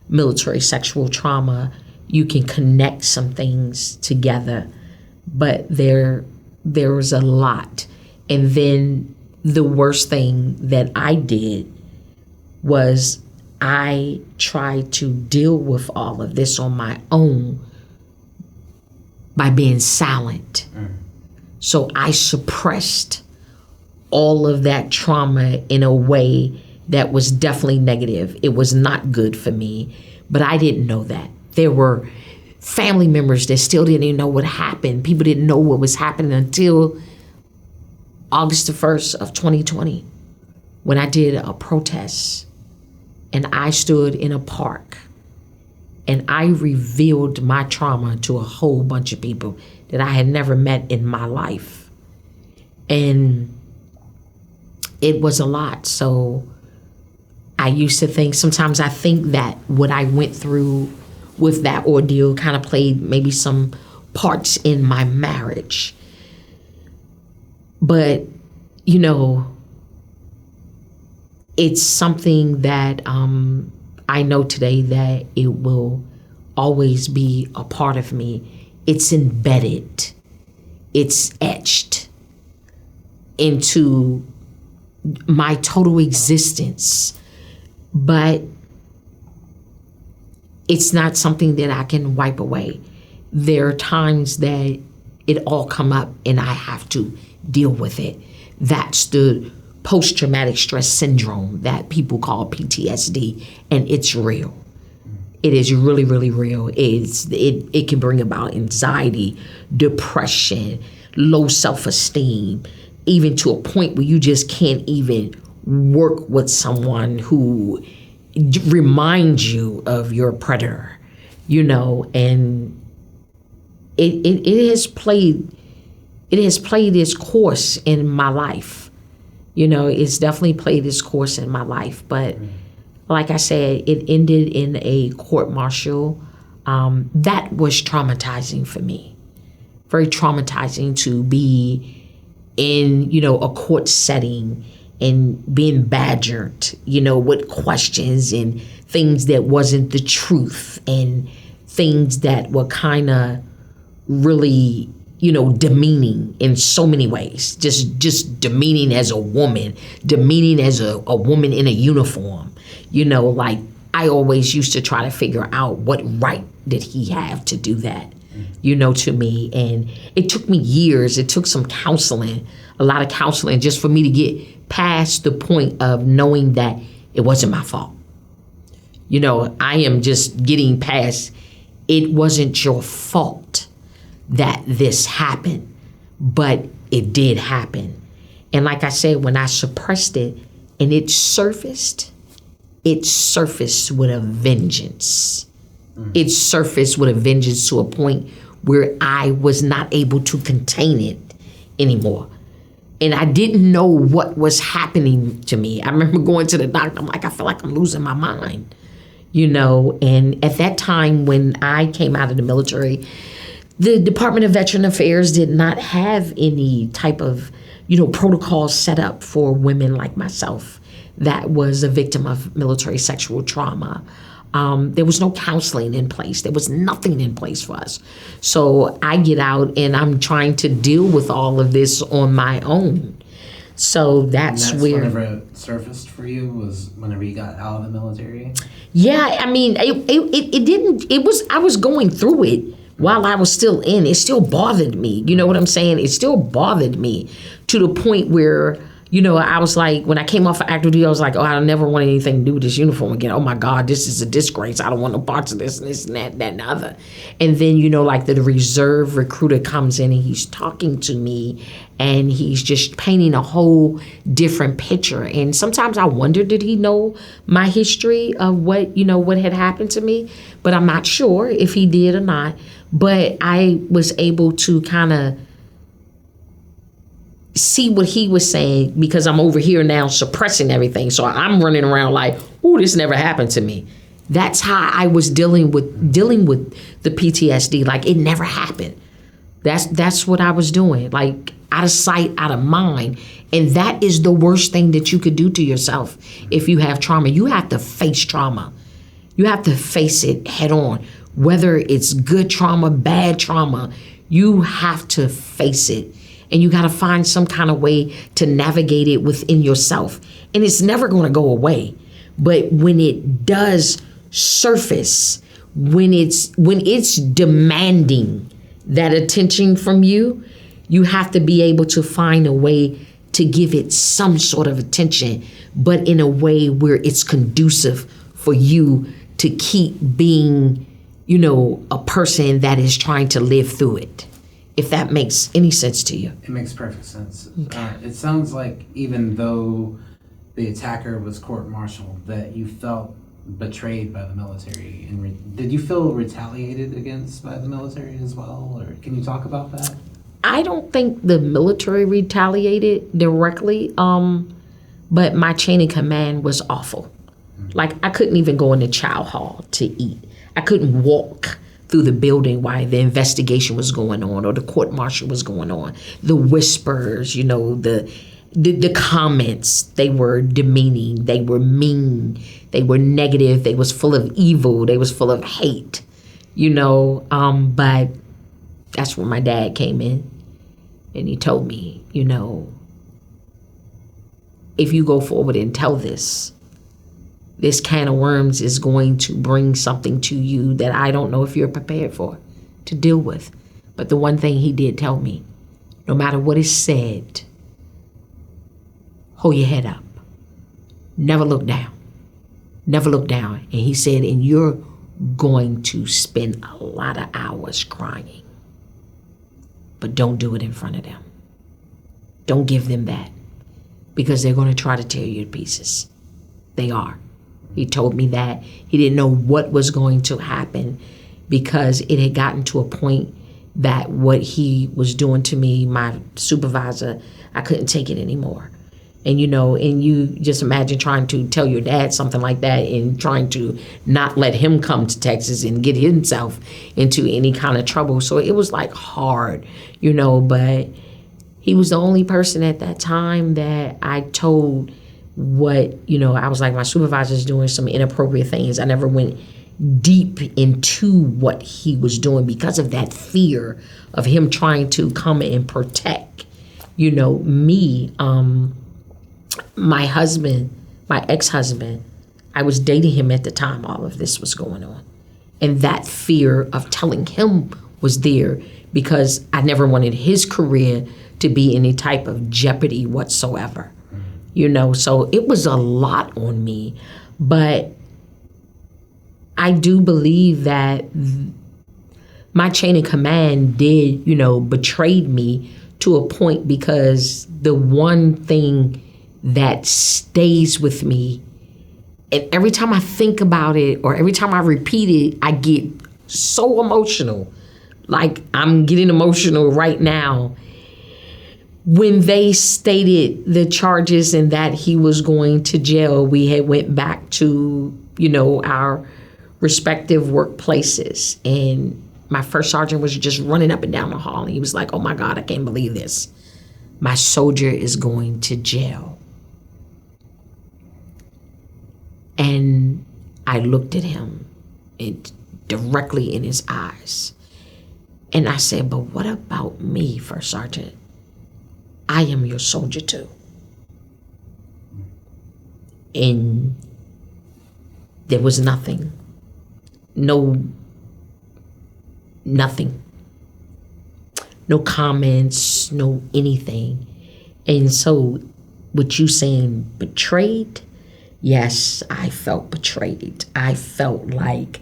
military sexual trauma, you can connect some things together. But there was a lot. And then the worst thing that I did was I tried to deal with all of this on my own by being silent. So I suppressed all of that trauma in a way that was definitely negative. It was not good for me, but I didn't know that. There were family members that still didn't even know what happened. People didn't know what was happening until August the 1st of 2020, when I did a protest and I stood in a park and I revealed my trauma to a whole bunch of people that I had never met in my life. And it was a lot. So I used to think, sometimes I think that what I went through with that ordeal kind of played maybe some parts in my marriage. But, you know, it's something that I know today that it will always be a part of me. It's embedded. It's etched into my total existence. But it's not something that I can wipe away. There are times that it all come up and I have to deal with it. That's the post-traumatic stress syndrome that people call PTSD, and it's real. It is really, really real. It can bring about anxiety, depression, low self-esteem, even to a point where you just can't even work with someone who reminds you of your predator, you know, and it has played its course in my life. You know, it's definitely played its course in my life. But like I said, it ended in a court martial. That was traumatizing for me. Very traumatizing to be in, you know, a court setting and being badgered, you know, with questions and things that wasn't the truth and things that were kind of really, you know, demeaning in so many ways. Just demeaning as a woman, demeaning as a woman in a uniform. You know, like I always used to try to figure out what right did he have to do that, you know, to me. And it took me years. It took some counseling, a lot of counseling, just for me to get past the point of knowing that it wasn't my fault. You know, I am just getting past, it wasn't your fault that this happened, but it did happen. And like I said, when I suppressed it and it surfaced with a vengeance. It surfaced with a vengeance to a point where I was not able to contain it anymore. And I didn't know what was happening to me. I remember going to the doctor. I'm like, I feel like I'm losing my mind, you know. And at that time when I came out of the military, the Department of Veteran Affairs did not have any type of, you know, protocols set up for women like myself that was a victim of military sexual trauma. There was no counseling in place. There was nothing in place for us. So I get out and I'm trying to deal with all of this on my own. So that's where. Whenever it surfaced for you was whenever you got out of the military? Yeah, I mean, it didn't, I was going through it while I was still in. It still bothered me. You know what I'm saying? It still bothered me to the point where, you know, I was like, when I came off of active duty, I was like, oh, I never want anything to do with this uniform again. Oh my God, this is a disgrace. I don't want no parts of this and this and that and the other. And then, you know, like the reserve recruiter comes in and he's talking to me and he's just painting a whole different picture. And sometimes I wonder, did he know my history of what, you know, what had happened to me? But I'm not sure if he did or not. But I was able to kind of see what he was saying because I'm over here now suppressing everything. So I'm running around like, oh, this never happened to me. That's how I was dealing with the PTSD. Like it never happened. That's what I was doing. Like out of sight, out of mind. And that is the worst thing that you could do to yourself if you have trauma. You have to face trauma. You have to face it head on. Whether it's good trauma, bad trauma, you have to face it. And you got to find some kind of way to navigate it within yourself. And it's never going to go away. But when it does surface, when it's demanding that attention from you, you have to be able to find a way to give it some sort of attention, but in a way where it's conducive for you to keep being, a person that is trying to live through it, if that makes any sense to you. It makes perfect sense. Okay. It sounds like even though the attacker was court-martialed, that you felt betrayed by the military. And did you feel retaliated against by the military as well? Or can you talk about that? I don't think the military retaliated directly, but my chain of command was awful. Like, I couldn't even go in the chow hall to eat. I couldn't walk through the building while the investigation was going on or the court martial was going on. The whispers, the comments, they were demeaning, they were mean, they were negative, they was full of evil, they was full of hate, but that's when my dad came in and he told me, if you go forward and tell this can of worms is going to bring something to you that I don't know if you're prepared for to deal with. But the one thing he did tell me, no matter what is said, hold your head up. Never look down. Never look down. And he said, and you're going to spend a lot of hours crying. But don't do it in front of them. Don't give them that. Because they're going to try to tear you to pieces. They are. He told me that. He didn't know what was going to happen because it had gotten to a point that what he was doing to me, my supervisor, I couldn't take it anymore. And you just imagine trying to tell your dad something like that and trying to not let him come to Texas and get himself into any kind of trouble. So it was like hard, but he was the only person at that time that I told what, I was like, my supervisor's doing some inappropriate things. I never went deep into what he was doing because of that fear of him trying to come and protect, me. My husband, my ex-husband, I was dating him at the time all of this was going on. And that fear of telling him was there because I never wanted his career to be any type of jeopardy whatsoever. So it was a lot on me. But I do believe that my chain of command did, betrayed me to a point because the one thing that stays with me, and every time I think about it or every time I repeat it, I get so emotional. Like I'm getting emotional right now. When they stated the charges and that he was going to jail, we had went back to, our respective workplaces. And my first sergeant was just running up and down the hall. And he was like, oh my God, I can't believe this. My soldier is going to jail. And I looked at him directly in his eyes. And I said, but what about me, First Sergeant? I am your soldier too. And there was nothing. Nothing. No comments, no anything. And so with you saying betrayed, yes, I felt betrayed. I felt like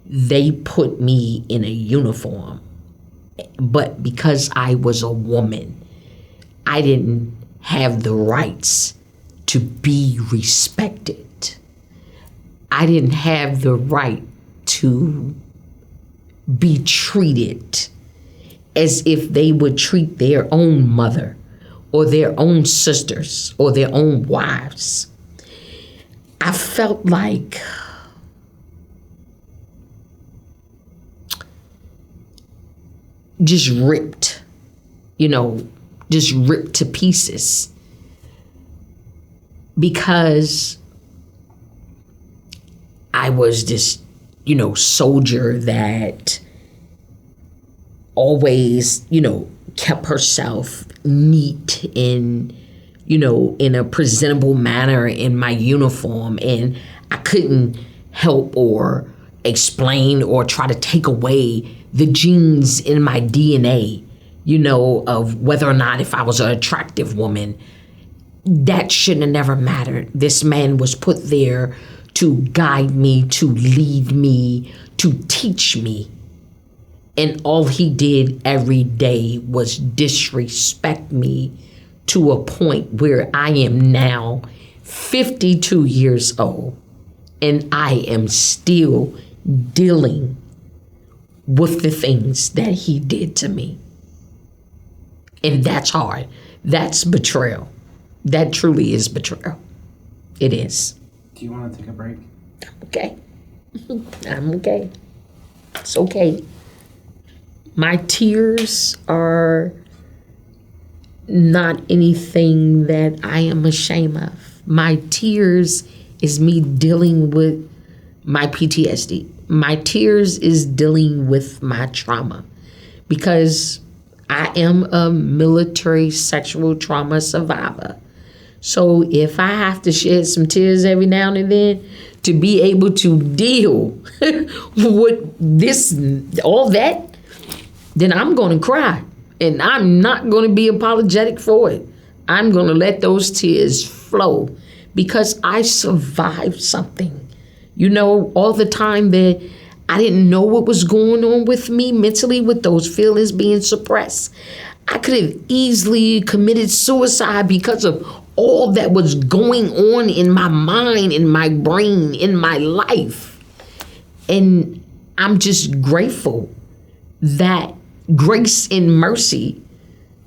they put me in a uniform. But because I was a woman, I didn't have the rights to be respected. I didn't have the right to be treated as if they would treat their own mother or their own sisters or their own wives. I felt like just ripped, just ripped to pieces because I was this, soldier that always, kept herself neat and, in a presentable manner in my uniform. And I couldn't help or explain or try to take away the genes in my DNA, of whether or not if I was an attractive woman. That shouldn't have never mattered. This man was put there to guide me, to lead me, to teach me. And all he did every day was disrespect me to a point where I am now 52 years old, and I am still dealing with the things that he did to me. And that's hard. That's betrayal. That truly is betrayal. It is. Do you want to take a break? Okay. I'm okay. It's okay. My tears are not anything that I am ashamed of. My tears is me dealing with my PTSD. My tears is dealing with my trauma, because I am a military sexual trauma survivor. So if I have to shed some tears every now and then to be able to deal with this, all that, then I'm going to cry. And I'm not going to be apologetic for it. I'm going to let those tears flow because I survived something. You know, all the time that I didn't know what was going on with me mentally, with those feelings being suppressed. I could have easily committed suicide because of all that was going on in my mind, in my brain, in my life. And I'm just grateful that grace and mercy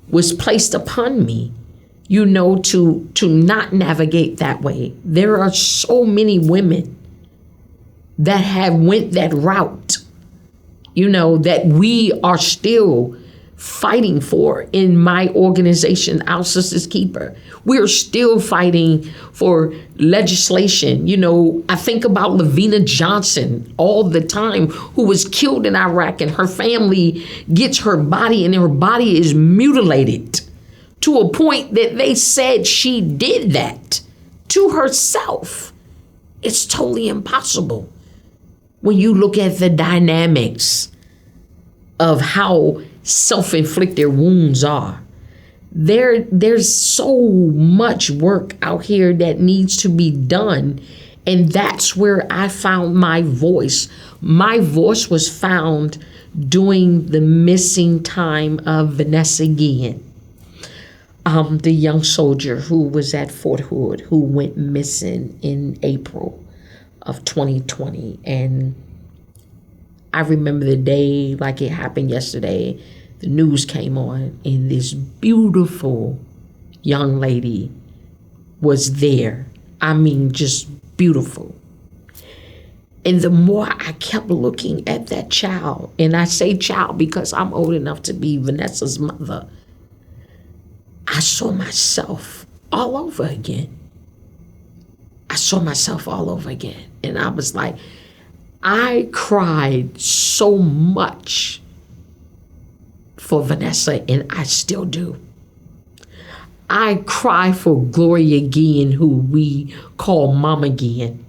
was placed upon me, you know, to not navigate that way. There are so many women that have went that route, you know, that we are still fighting for in my organization, Our Sister's Keeper. We're still fighting for legislation. You know, I think about Lavina Johnson all the time, who was killed in Iraq, and her family gets her body, and her body is mutilated to a point that they said she did that to herself. It's totally impossible. When you look at the dynamics of how self-inflicted wounds are, there's so much work out here that needs to be done. And that's where I found my voice. My voice was found during the missing time of Vanessa Guillen, the young soldier who was at Fort Hood, who went missing in April of 2020. And I remember the day like it happened yesterday. The news came on, and this beautiful young lady was there. I mean, just beautiful. And the more I kept looking at that child, and I say child because I'm old enough to be Vanessa's mother, I saw myself all over again. I saw myself all over again. And I was like, I cried so much for Vanessa, and I still do. I cry for Gloria Guillen, who we call Mama Guillen.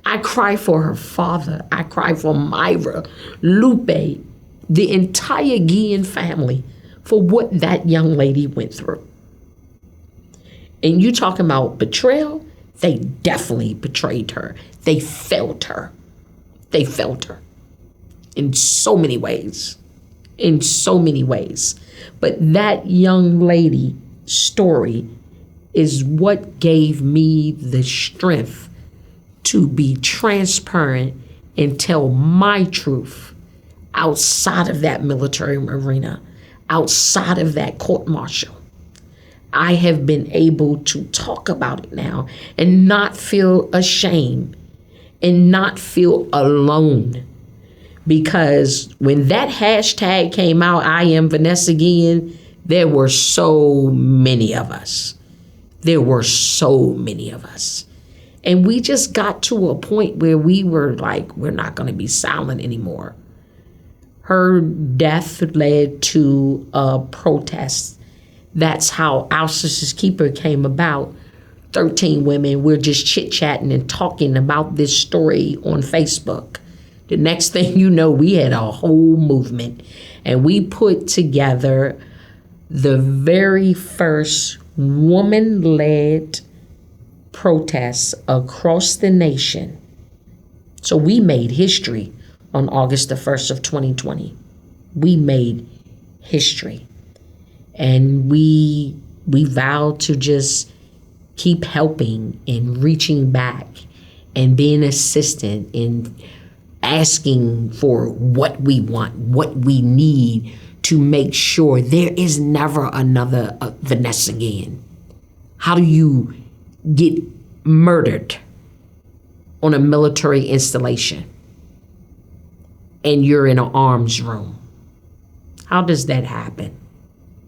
I cry for her father. I cry for Myra, Lupe, the entire Guillen family, for what that young lady went through. And you talking about betrayal? They definitely betrayed her. They failed her. They failed her in so many ways. In so many ways. But that young lady story is what gave me the strength to be transparent and tell my truth outside of that military arena, outside of that court martial. I have been able to talk about it now and not feel ashamed and not feel alone. Because when that hashtag came out, I am Vanessa Guillen, there were so many of us. There were so many of us. And we just got to a point where we were like, we're not going to be silent anymore. Her death led to a protest. That's how Our Sister's Keeper came about. 13 women, we're just chit-chatting and talking about this story on Facebook. The next thing you know, we had a whole movement, and we put together the very first woman-led protests across the nation. So we made history on August the 1st of 2020. We made history. And we vowed to just keep helping and reaching back and being assistant in asking for what we want, what we need to make sure there is never another Vanessa Guillen. How do you get murdered on a military installation and you're in an arms room? How does that happen?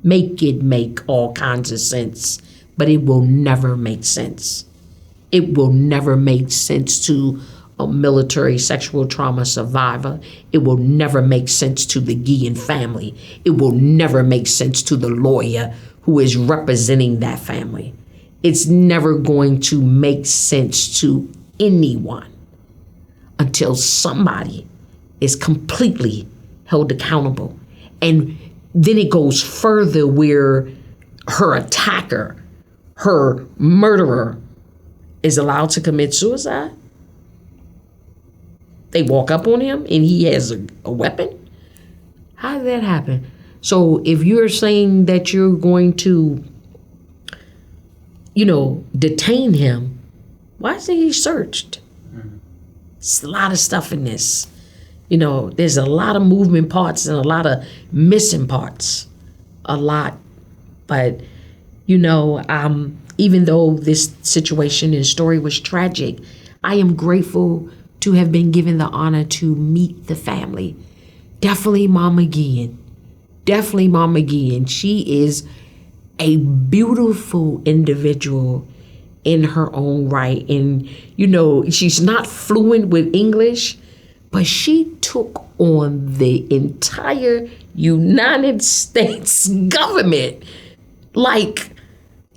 Make it make all kinds of sense, but it will never make sense. It will never make sense to a military sexual trauma survivor. It will never make sense to the Guillen family. It will never make sense to the lawyer who is representing that family. It's never going to make sense to anyone until somebody is completely held accountable. And then it goes further where her attacker, her murderer, is allowed to commit suicide. They walk up on him and he has a weapon. How did that happen? So if you're saying that you're going to, detain him, why isn't he searched? It's a lot of stuff in this. There's a lot of moving parts and a lot of missing parts. A lot. But, even though this situation and story was tragic, I am grateful to have been given the honor to meet the family. Definitely Mama Guillen. Definitely Mama Guillen. She is a beautiful individual in her own right. And, she's not fluent with English, but she took on the entire United States government. Like,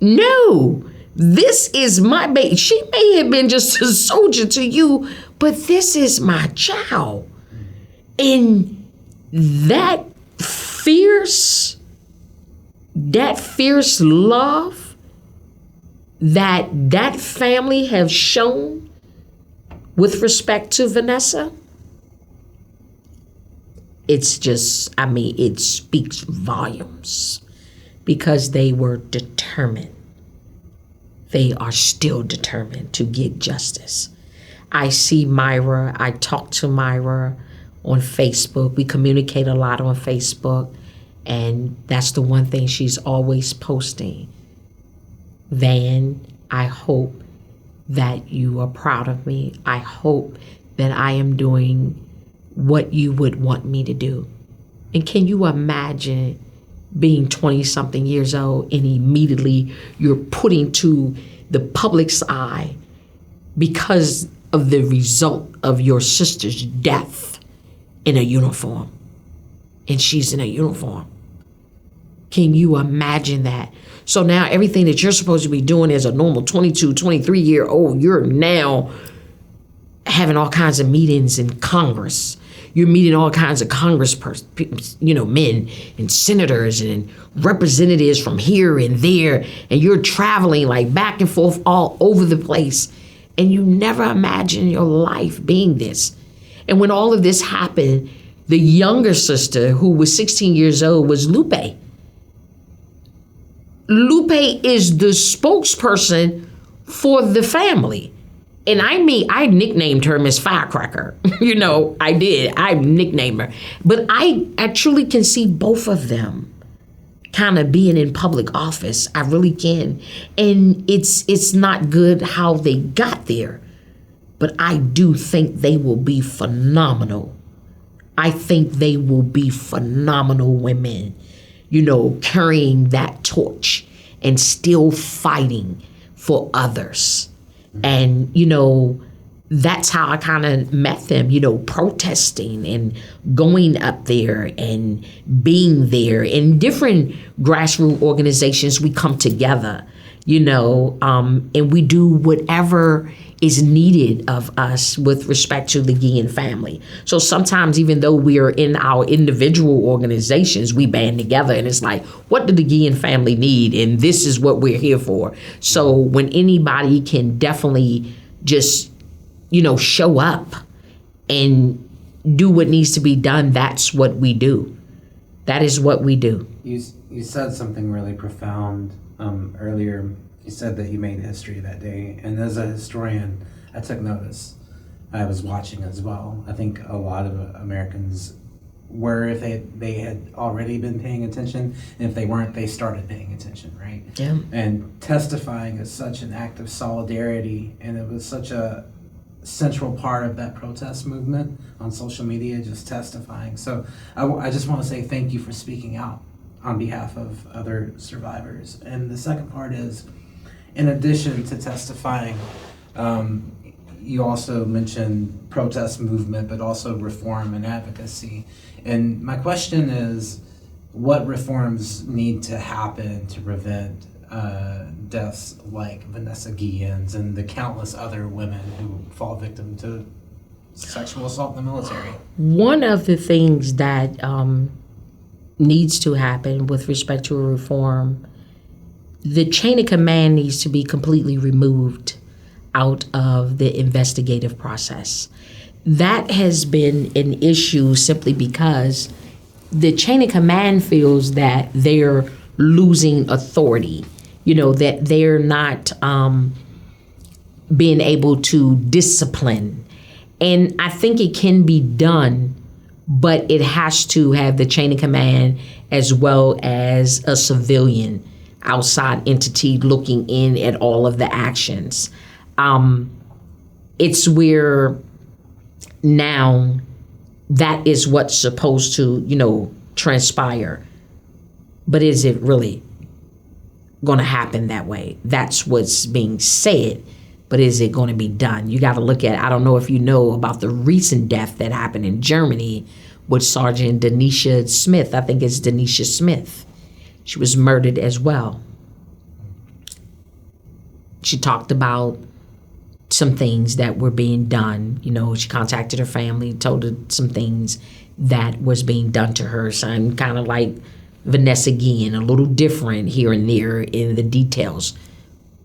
no, this is my baby. She may have been just a soldier to you, but this is my child. And that fierce love that family have shown with respect to Vanessa, it's just, it speaks volumes because they were determined. They are still determined to get justice. I see Myra. I talk to Myra on Facebook. We communicate a lot on Facebook. And that's the one thing she's always posting. Van, I hope that you are proud of me. I hope that I am doing what you would want me to do. And can you imagine being 20-something years old and immediately you're put into the public's eye because of the result of your sister's death in a uniform? And she's in a uniform. Can you imagine that? So now everything that you're supposed to be doing as a normal 22, 23-year-old, you're now having all kinds of meetings in Congress. You're meeting all kinds of men and senators and representatives from here and there, and you're traveling like back and forth all over the place, and you never imagined your life being this. And when all of this happened, the younger sister, who was 16 years old, was Lupe. Lupe is the spokesperson for the family. And I nicknamed her Miss Firecracker. I did. I nicknamed her. But I truly can see both of them kind of being in public office. I really can. And it's not good how they got there. But I do think they will be phenomenal. I think they will be phenomenal women, carrying that torch and still fighting for others. And, that's how I kind of met them, protesting and going up there and being there. In different grassroots organizations, we come together, and we do whatever is needed of us with respect to the Guillen family. So sometimes, even though we are in our individual organizations, we band together and it's like, what do the Guillen family need? And this is what we're here for. So when anybody can definitely just, show up and do what needs to be done, that's what we do. That is what we do. You said something really profound earlier. You said that you made history that day, and as a historian, I took notice. I was watching as well. I think a lot of Americans were, if they had already been paying attention, and if they weren't, they started paying attention, right? Yeah. And testifying is such an act of solidarity, and it was such a central part of that protest movement on social media, just testifying. So I just want to say thank you for speaking out on behalf of other survivors. And the second part is, in addition to testifying, you also mentioned protest movement, but also reform and advocacy. And my question is, what reforms need to happen to prevent deaths like Vanessa Guillen's and the countless other women who fall victim to sexual assault in the military? One of the things that needs to happen with respect to a reform, the chain of command needs to be completely removed out of the investigative process. That has been an issue simply because the chain of command feels that they're losing authority, that they're not being able to discipline. And I think it can be done, but it has to have the chain of command as well as a civilian outside entity looking in at all of the actions. It's where now that is what's supposed to, transpire. But is it really going to happen that way? That's what's being said. But is it going to be done? You got to look at, I don't know if you know about the recent death that happened in Germany with Sergeant Denisha Smith. I think it's Denisha Smith. She was murdered as well. She talked about some things that were being done. She contacted her family, told her some things that was being done to her. So kind of like Vanessa Guillen, a little different here and there in the details.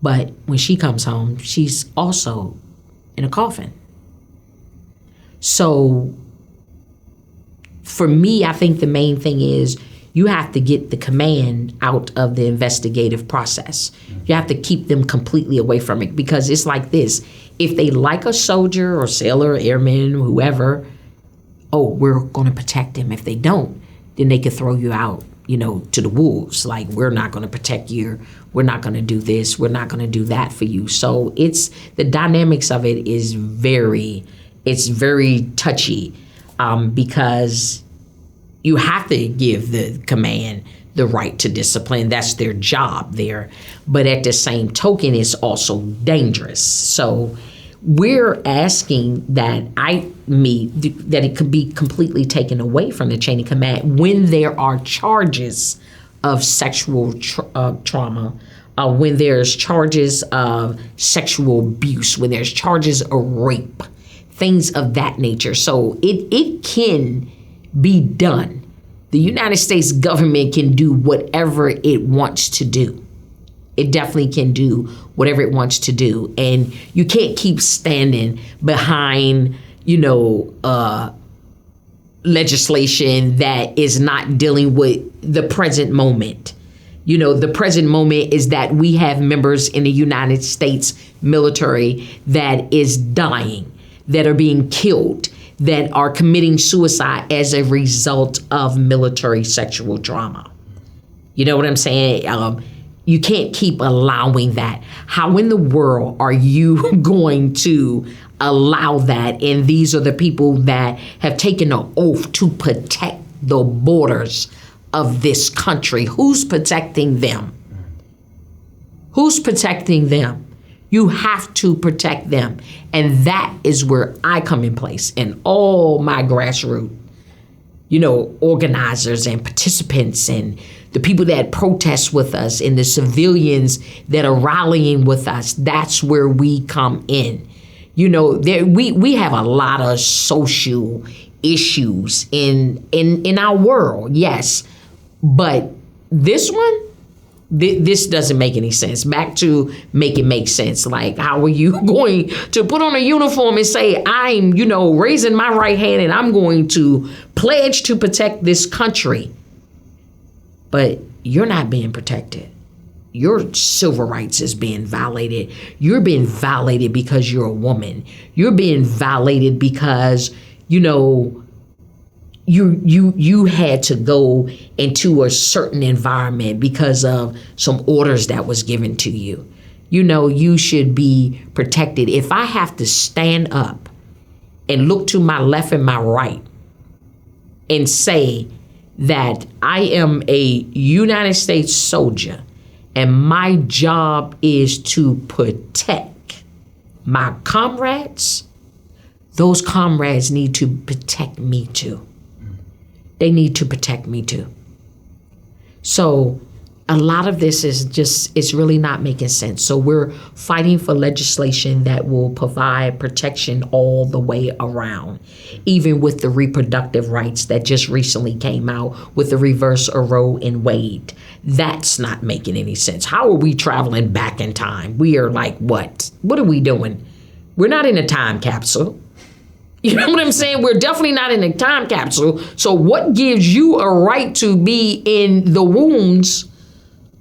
But when she comes home, she's also in a coffin. So for me, I think the main thing is you have to get the command out of the investigative process. You have to keep them completely away from it, because it's like this. If they like a soldier or sailor, or airman, whoever, we're going to protect them. If they don't, then they could throw you out, to the wolves. Like, we're not going to protect you. We're not going to do this. We're not going to do that for you. So it's the dynamics of it is very touchy, because you have to give the command the right to discipline. That's their job there. But at the same token, it's also dangerous. So we're asking that that it could be completely taken away from the chain of command when there are charges of sexual trauma, when there's charges of sexual abuse, when there's charges of rape, things of that nature. So it can be done. The United States government can do whatever it wants to do. It definitely can do whatever it wants to do. And you can't keep standing behind, legislation that is not dealing with the present moment. The present moment is that we have members in the United States military that is dying, that are being killed, that are committing suicide as a result of military sexual trauma. You know what I'm saying? You can't keep allowing that. How in the world are you going to allow that? And these are the people that have taken an oath to protect the borders of this country. Who's protecting them? Who's protecting them? You have to protect them. And that is where I come in place, and all my grassroots, organizers and participants and the people that protest with us and the civilians that are rallying with us. That's where we come in, we have a lot of social issues in our world, yes. But this one, this doesn't make any sense. Back to make it make sense. Like, how are you going to put on a uniform and say, I'm, raising my right hand and I'm going to pledge to protect this country? But you're not being protected. Your civil rights is being violated. You're being violated because you're a woman. You're being violated because, you had to go into a certain environment because of some orders that was given to you. You should be protected. If I have to stand up and look to my left and my right and say that I am a United States soldier and my job is to protect my comrades, those comrades need to protect me too. They need to protect me too. So a lot of this is it's really not making sense. So we're fighting for legislation that will provide protection all the way around, even with the reproductive rights that just recently came out with the reverse of Roe and Wade. That's not making any sense. How are we traveling back in time? We are like, what? What are we doing? We're not in a time capsule. You know what I'm saying? We're definitely not in a time capsule. So what gives you a right to be in the wombs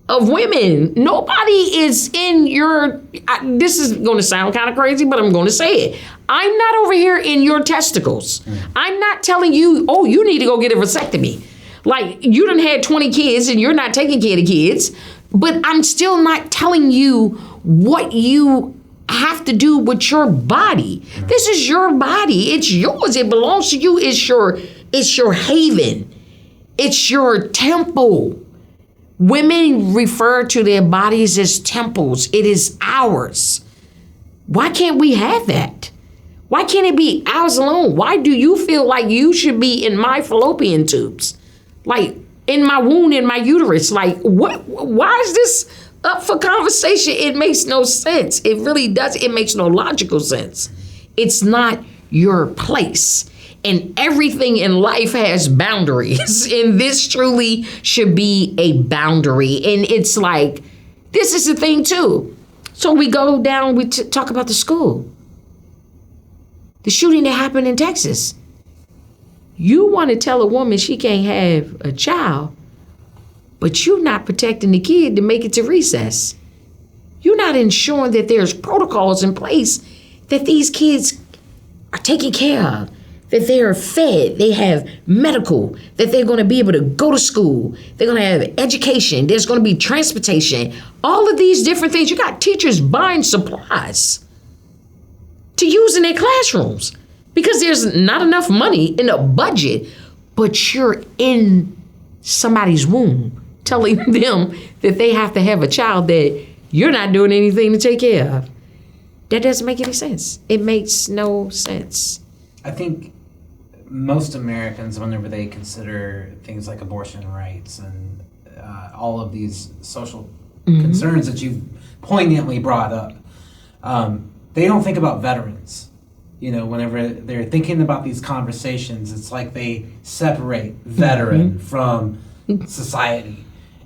of women? Nobody is in your, this is going to sound kind of crazy, but I'm going to say it. I'm not over here in your testicles. I'm not telling you, oh, you need to go get a vasectomy. Like, you done had 20 kids and you're not taking care of the kids, but I'm still not telling you what you have to do with your body. This is your body. It's yours. It belongs to you. It's your haven. It's your temple. Women refer to their bodies as temples. It is ours. Why can't we have that? Why can't it be ours alone? Why do you feel like you should be in my fallopian tubes? Like, in my womb, in my uterus? Like, what? Why is this up for conversation? It makes no sense. It really does. It makes no logical sense. It's not your place. And everything in life has boundaries. And this truly should be a boundary. And it's like, this is the thing too. So we go down, we talk about the school. The shooting that happened in Texas. You want to tell a woman she can't have a child, but you're not protecting the kid to make it to recess. You're not ensuring that there's protocols in place, that these kids are taken care of, that they are fed, they have medical, that they're going to be able to go to school, they're going to have education, there's going to be transportation, all of these different things. You got teachers buying supplies to use in their classrooms because there's not enough money in the budget, but you're in somebody's womb telling them that they have to have a child that you're not doing anything to take care of. That doesn't make any sense. It makes no sense. I think most Americans, whenever they consider things like abortion rights and all of these social concerns that you've poignantly brought up, they don't think about veterans. Whenever they're thinking about these conversations, it's like they separate veteran from society.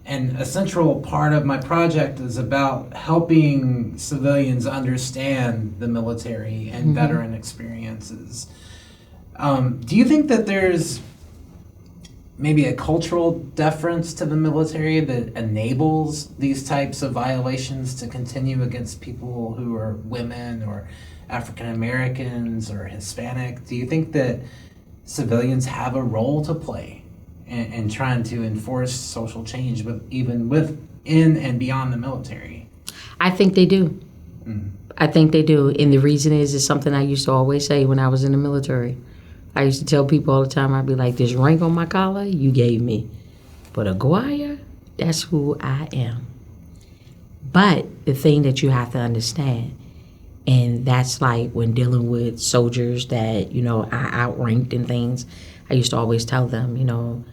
And a central part of my project is about helping civilians understand the military and veteran experiences. Do you think that there's maybe a cultural deference to the military that enables these types of violations to continue against people who are women or African Americans or Hispanic? Do you think that civilians have a role to play in trying to enforce social change, even within and beyond the military? I think they do. I think they do. And the reason is something I used to always say when I was in the military. I used to tell people all the time, I'd be like, this rank on my collar, you gave me. But Aguirre, that's who I am. But the thing that you have to understand, and that's like when dealing with soldiers that, I outranked and things, I used to always tell them,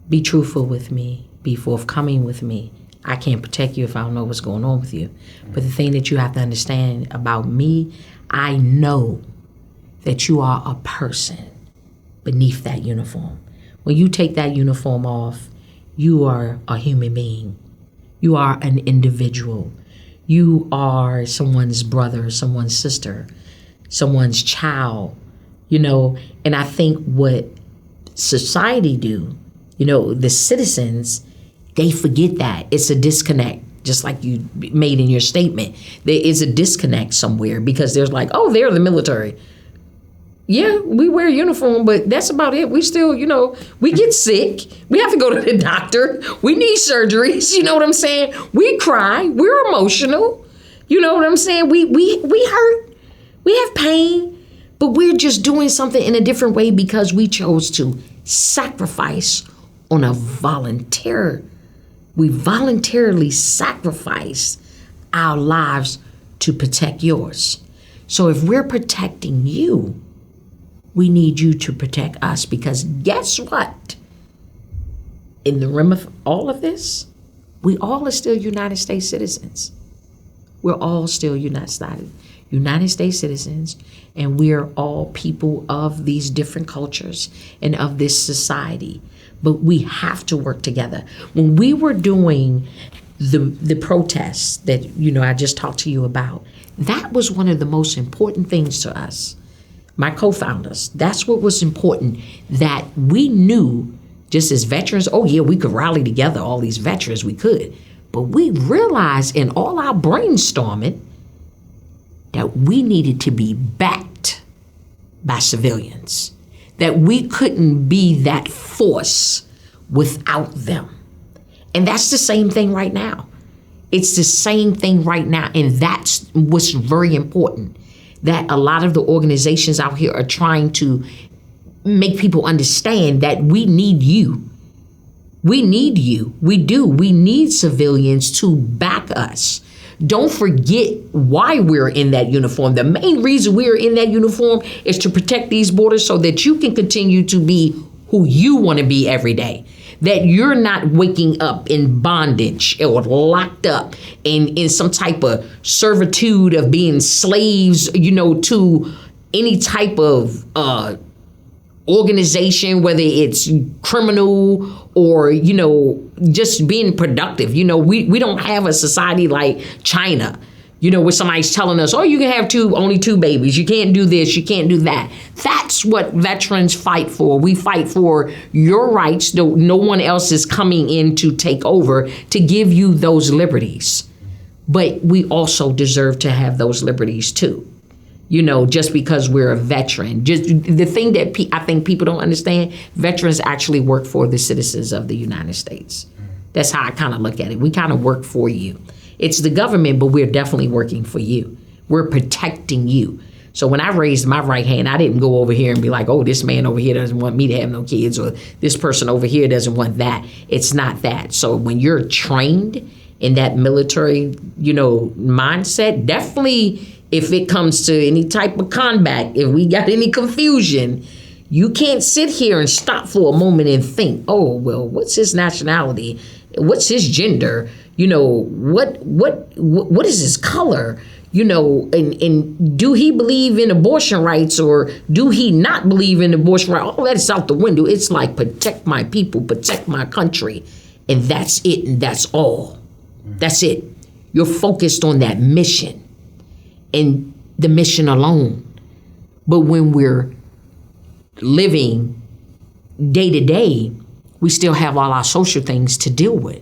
be truthful with me, be forthcoming with me. I can't protect you if I don't know what's going on with you. But the thing that you have to understand about me, I know that you are a person beneath that uniform. When you take that uniform off, you are a human being. You are an individual. You are someone's brother, someone's sister, someone's child, and I think what society do, the citizens, they forget that. It's a disconnect, just like you made in your statement. There is a disconnect somewhere because there's like, oh, they're the military. Yeah, we wear a uniform, but that's about it. We still, we get sick. We have to go to the doctor. We need surgeries. You know what I'm saying? We cry. We're emotional. You know what I'm saying? We hurt. We have pain, but we're just doing something in a different way because we chose to sacrifice on a volunteer. We voluntarily sacrifice our lives to protect yours. So if we're protecting you, we need you to protect us, because guess what? In the rim of all of this, we all are still United States citizens. We're all still United States citizens, and we're all people of these different cultures and of this society. But we have to work together. When we were doing the protests that, I just talked to you about, that was one of the most important things to us. My co-founders, that's what was important, that we knew just as veterans, oh yeah, we could rally together, all these veterans, we could. But we realized in all our brainstorming that we needed to be backed by civilians, that we couldn't be that force without them. And that's the same thing right now. It's the same thing right now. And that's what's very important, that a lot of the organizations out here are trying to make people understand that we need you. We need you. We do. We need civilians to back us. Don't forget why we're in that uniform. The main reason we're in that uniform is to protect these borders so that you can continue to be who you want to be every day. That you're not waking up in bondage or locked up in some type of servitude of being slaves, to any type of organization, whether it's criminal or, just being productive. We don't have a society like China, where somebody's telling us, oh, you can have only two babies. You can't do this. You can't do that. That's what veterans fight for. We fight for your rights. No one else is coming in to take over to give you those liberties. But we also deserve to have those liberties too. Just because we're a veteran. Just the thing that I think people don't understand, veterans actually work for the citizens of the United States. That's how I kind of look at it. We kind of work for you. It's the government, but we're definitely working for you. We're protecting you. So when I raised my right hand, I didn't go over here and be like, oh, this man over here doesn't want me to have no kids, or this person over here doesn't want that. It's not that. So when you're trained in that military, mindset, definitely if it comes to any type of combat, if we got any confusion, you can't sit here and stop for a moment and think, oh, well, what's his nationality? What's his gender? What is his color? And do he believe in abortion rights, or do he not believe in abortion rights? All that's out the window. It's like, protect my people, protect my country. And that's it, and that's all. That's it. You're focused on that mission and the mission alone. But when we're living day to day, we still have all our social things to deal with.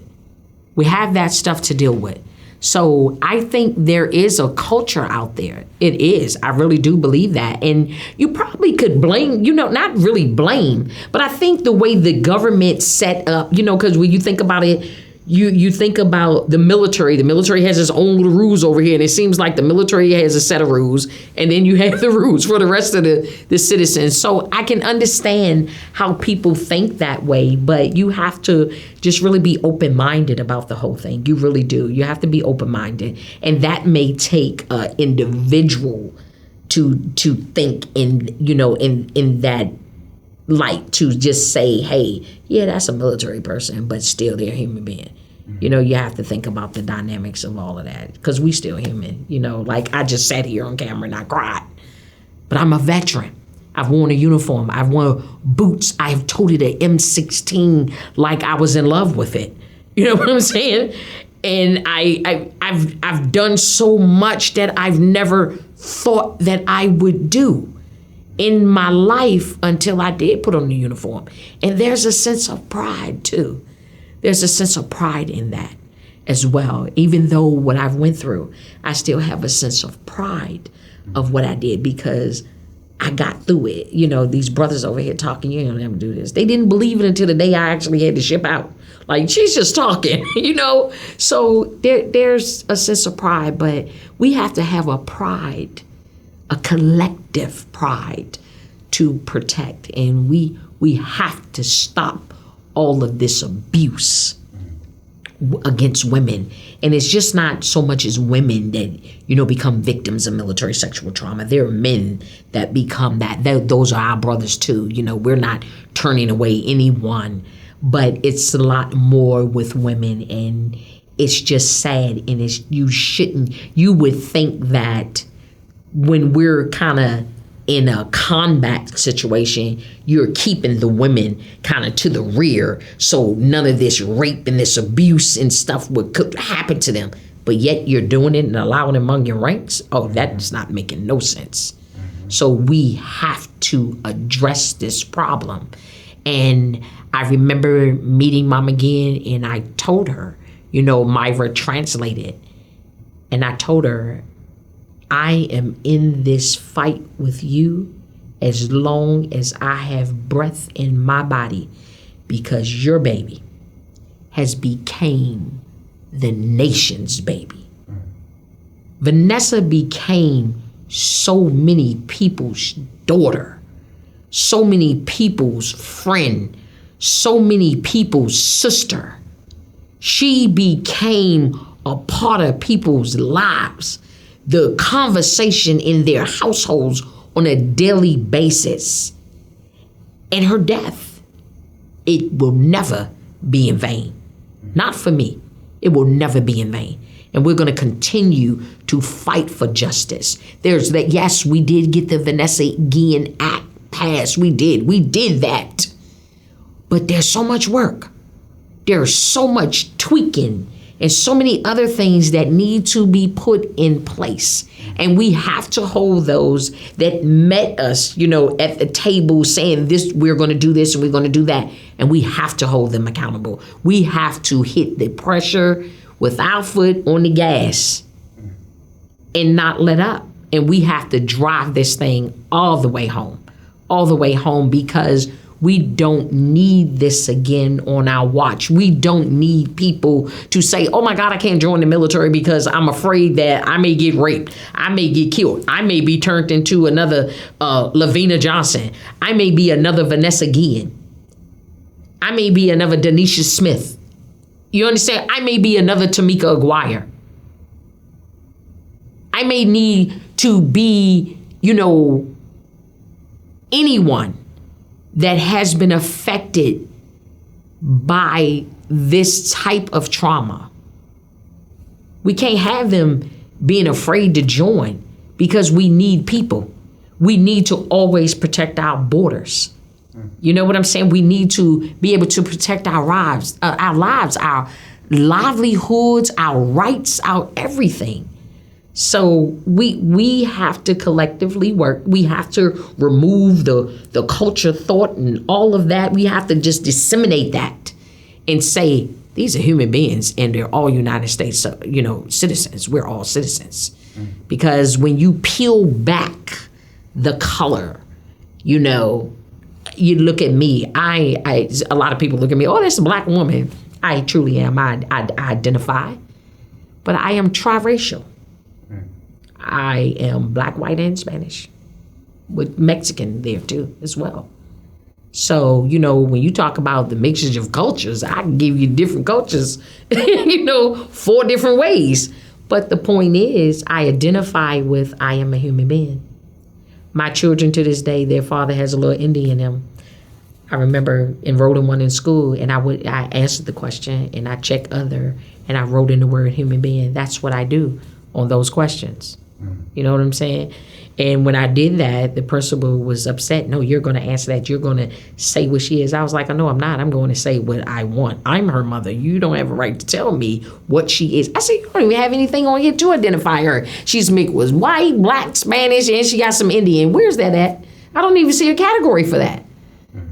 We have that stuff to deal with. So I think there is a culture out there. It is. I really do believe that. And you probably could blame, not really blame, but I think the way the government set up, because when you think about it, you think about the military. The military has its own little rules over here, and it seems like the military has a set of rules, and then you have the rules for the rest of the citizens. So I can understand how people think that way, but you have to just really be open-minded about the whole thing. You really do. You have to be open-minded, and that may take an individual to think in that light, to just say, hey, yeah, that's a military person, but still they're a human being. You know, you have to think about the dynamics of all of that because we still human. You know, like I just sat here on camera and I cried, but I'm a veteran. I've worn a uniform. I've worn boots. I've toted an M16 like I was in love with it. You know what I'm saying? And I've done so much that I've never thought that I would do in my life until I did put on the uniform. And there's a sense of pride too. There's a sense of pride in that as well. Even though what I've went through, I still have a sense of pride of what I did because I got through it. You know, these brothers over here talking, you don't ever do this. They didn't believe it until the day I actually had to ship out. Like, she's just talking, you know? So there's a sense of pride, but we have to have a pride, a collective pride to protect. And we have to stop all of this abuse against women. And it's just not so much as women that, you know, become victims of military sexual trauma. There are men that become that. Those are our brothers too. You know, we're not turning away anyone, but it's a lot more with women, and it's just sad. And you would think that when we're kind of in a combat situation, you're keeping the women kind of to the rear so none of this rape and this abuse and stuff could happen to them. But yet you're doing it and allowing it among your ranks. Oh, that's not making no sense. So we have to address this problem. And I remember meeting Mom again, and I told her, you know, Myra translated, and I told her, I am in this fight with you as long as I have breath in my body, because your baby has became the nation's baby. Vanessa became so many people's daughter, so many people's friend, so many people's sister. She became a part of people's lives, the conversation in their households on a daily basis. And her death, it will never be in vain. Not for me. It will never be in vain. And we're going to continue to fight for justice. There's that, yes, we did get the Vanessa Guillen Act passed. We did that. But there's so much work. There's so much tweaking and so many other things that need to be put in place. And we have to hold those that met us, you know, at the table saying this, we're going to do this and we're going to do that. And we have to hold them accountable. We have to hit the pressure with our foot on the gas and not let up. And we have to drive this thing all the way home, because we don't need this again on our watch. We don't need people to say, oh my God, I can't join the military because I'm afraid that I may get raped. I may get killed. I may be turned into another Lavina Johnson. I may be another Vanessa Guillen. I may be another Denisha Smith. You understand? I may be another Tamekiah Aguirre. I may need to be, you know, anyone that has been affected by this type of trauma. We can't have them being afraid to join because we need people. We need to always protect our borders. You know what I'm saying? We need to be able to protect our lives, our livelihoods, our rights, our everything. So we have to collectively work. We have to remove the culture thought and all of that. We have to just disseminate that and say, these are human beings and they're all United States, you know, citizens. We're all citizens. Because when you peel back the color, you know, you look at me, a lot of people look at me, oh, that's a black woman. I truly am. I identify. But I am triracial. I am black, white, and Spanish, with Mexican there too as well. So, you know, when you talk about the mixture of cultures, I can give you different cultures, you know, 4 different ways. But the point is, I identify with I am a human being. My children to this day, their father has a little Indian in them. I remember enrolling one in school, and I answered the question, and I checked other, and I wrote in the word human being. That's what I do on those questions. You know what I'm saying? And when I did that, the principal was upset. No, you're going to answer that. You're going to say what she is. I was like, no, I'm not. I'm going to say what I want. I'm her mother. You don't have a right to tell me what she is. I said, you don't even have anything on here to identify her. She's mixed with white, black, Spanish, and she got some Indian. Where's that at? I don't even see a category for that.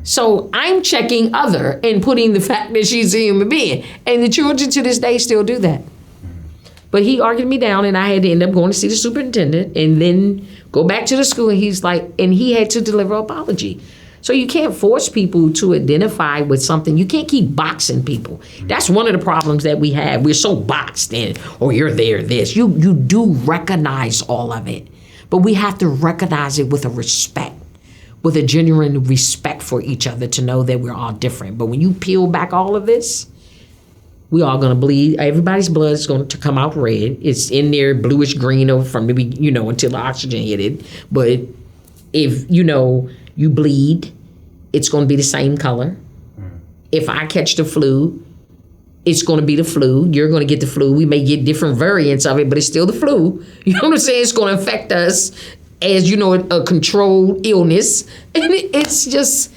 So I'm checking other and putting the fact that she's a human being. And the children to this day still do that. But he argued me down, and I had to end up going to see the superintendent and then go back to the school. And he's like, and he had to deliver an apology. So you can't force people to identify with something. You can't keep boxing people. That's one of the problems that we have. We're so boxed in, oh, you're there, this. You do recognize all of it. But we have to recognize it with a respect, with a genuine respect for each other, to know that we're all different. But when you peel back all of this, we all gonna bleed. Everybody's blood is going to come out red. It's in there bluish green or from the until the oxygen hit it. But if you bleed, it's going to be the same color. If I catch the flu, it's going to be the flu. You're going to get the flu. We may get different variants of it, but it's still the flu. You know what I'm saying? It's going to affect us as a controlled illness, and it's just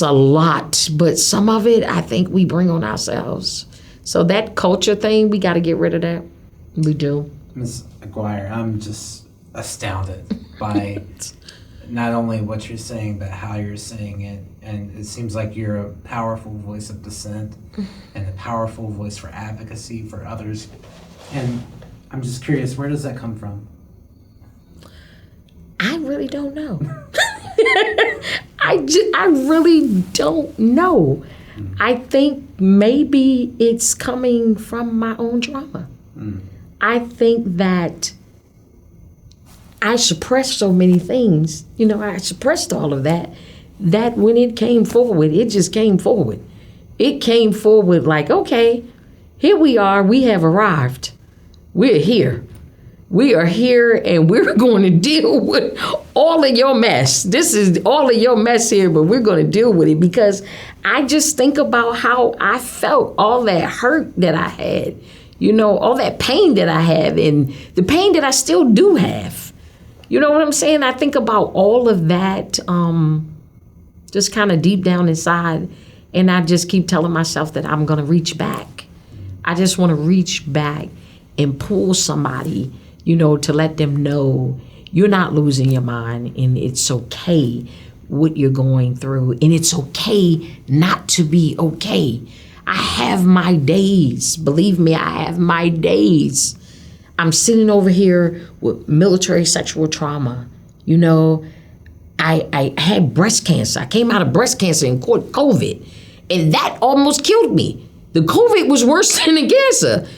a lot, but some of it I think we bring on ourselves. So that culture thing, we got to get rid of that. We do. Ms. Aguirre, I'm just astounded by not only what you're saying, but how you're saying it. And it seems like you're a powerful voice of dissent and a powerful voice for advocacy for others. And I'm just curious, where does that come from? I really don't know. I really don't know. I think maybe it's coming from my own trauma. I think that I suppressed so many things. I suppressed all of that when it came forward, it just came forward. It came forward like, okay, here we are. We have arrived. We're here. We are here, and we're going to deal with all of your mess. This is all of your mess here, but we're going to deal with it, because I just think about how I felt, all that hurt that I had, all that pain that I have, and the pain that I still do have. You know what I'm saying? I think about all of that just kind of deep down inside, and I just keep telling myself that I'm going to reach back. I just want to reach back and pull somebody, to let them know you're not losing your mind, and it's okay what you're going through, and it's okay not to be okay. I have my days. Believe me, I have my days. I'm sitting over here with military sexual trauma. I had breast cancer. I came out of breast cancer and caught COVID, and that almost killed me. The COVID was worse than the cancer.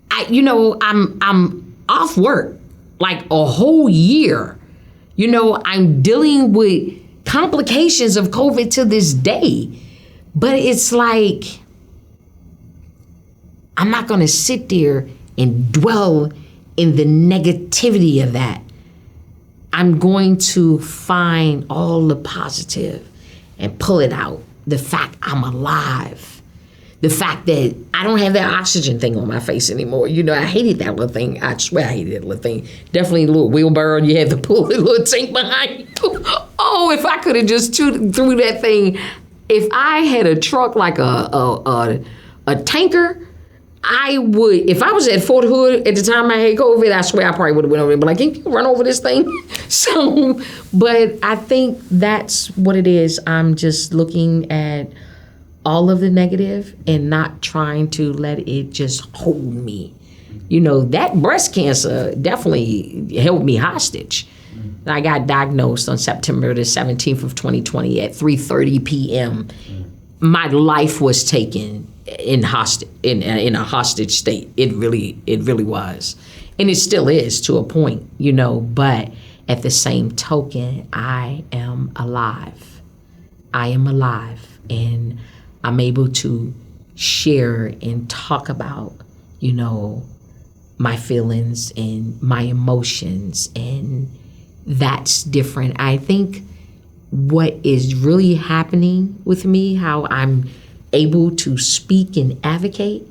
I'm off work like a whole year. I'm dealing with complications of COVID to this day. But it's like, I'm not going to sit there and dwell in the negativity of that. I'm going to find all the positive and pull it out. The fact I'm alive. The fact that I don't have that oxygen thing on my face anymore. I hated that little thing. I swear I hated that little thing. Definitely a little wheelbarrow, and you had to pull a little tank behind you. Oh, if I could have just threw that thing. If I had a truck like a tanker, I would. If I was at Fort Hood at the time I had COVID, I swear I probably would have went over and been like, can you run over this thing? So, but I think that's what it is. I'm just looking at all of the negative and not trying to let it just hold me. That breast cancer definitely held me hostage. I got diagnosed on September the 17th of 2020 at 3:30 p.m. My life was taken in a hostage state. It really was. And it still is to a point, but at the same token, I am alive. I am alive, and I'm able to share and talk about, my feelings and my emotions, and that's different. I think what is really happening with me, how I'm able to speak and advocate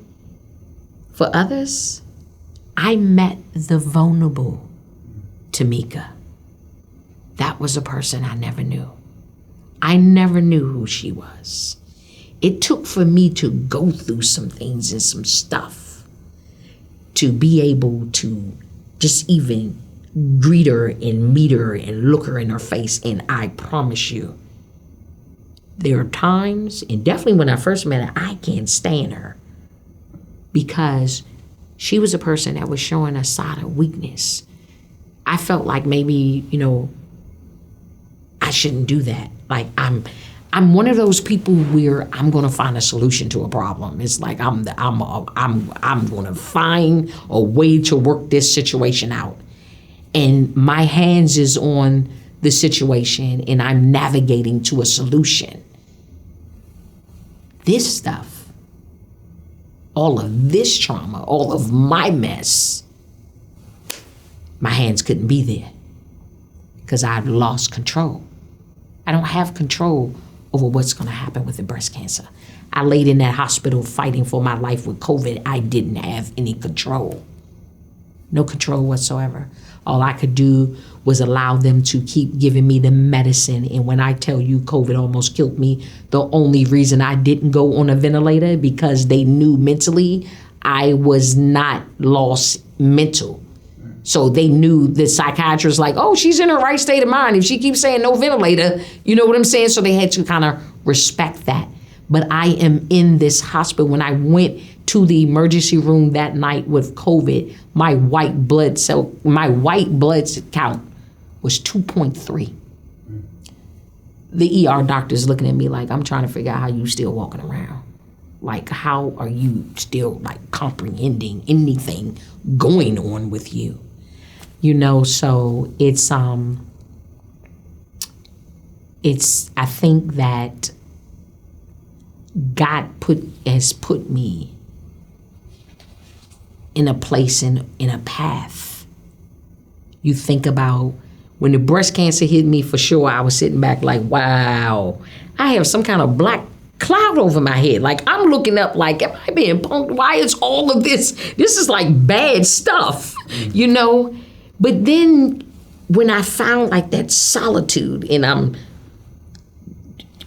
for others, I met the vulnerable Tamekiah. That was a person I never knew. I never knew who she was. It took for me to go through some things and some stuff to be able to just even greet her and meet her and look her in her face. And I promise you, there are times, and definitely when I first met her, I can't stand her because she was a person that was showing a side of weakness. I felt like maybe, I shouldn't do that. Like I'm one of those people where I'm gonna find a solution to a problem. It's like I'm gonna find a way to work this situation out, and my hands is on the situation, and I'm navigating to a solution. This stuff, all of this trauma, all of my mess, my hands couldn't be there because I've lost control. I don't have control over what's going to happen with the breast cancer. I laid in that hospital fighting for my life with COVID. I didn't have any control. No control whatsoever. All I could do was allow them to keep giving me the medicine. And when I tell you COVID almost killed me, the only reason I didn't go on a ventilator because they knew mentally I was not lost mental. So they knew, the psychiatrist like, oh, she's in her right state of mind. If she keeps saying no ventilator, you know what I'm saying? So they had to kind of respect that. But I am in this hospital. When I went to the emergency room that night with COVID, my white blood count was 2.3. The ER doctor's looking at me like, I'm trying to figure out how you still walking around. Like, how are you still like comprehending anything going on with you? So it's I think that God has put me in a place, in a path. You think about when the breast cancer hit me, for sure, I was sitting back like, wow, I have some kind of black cloud over my head. Like, I'm looking up like, am I being punked? Why is all of this? This is like bad stuff, But then when I found like that solitude, and I'm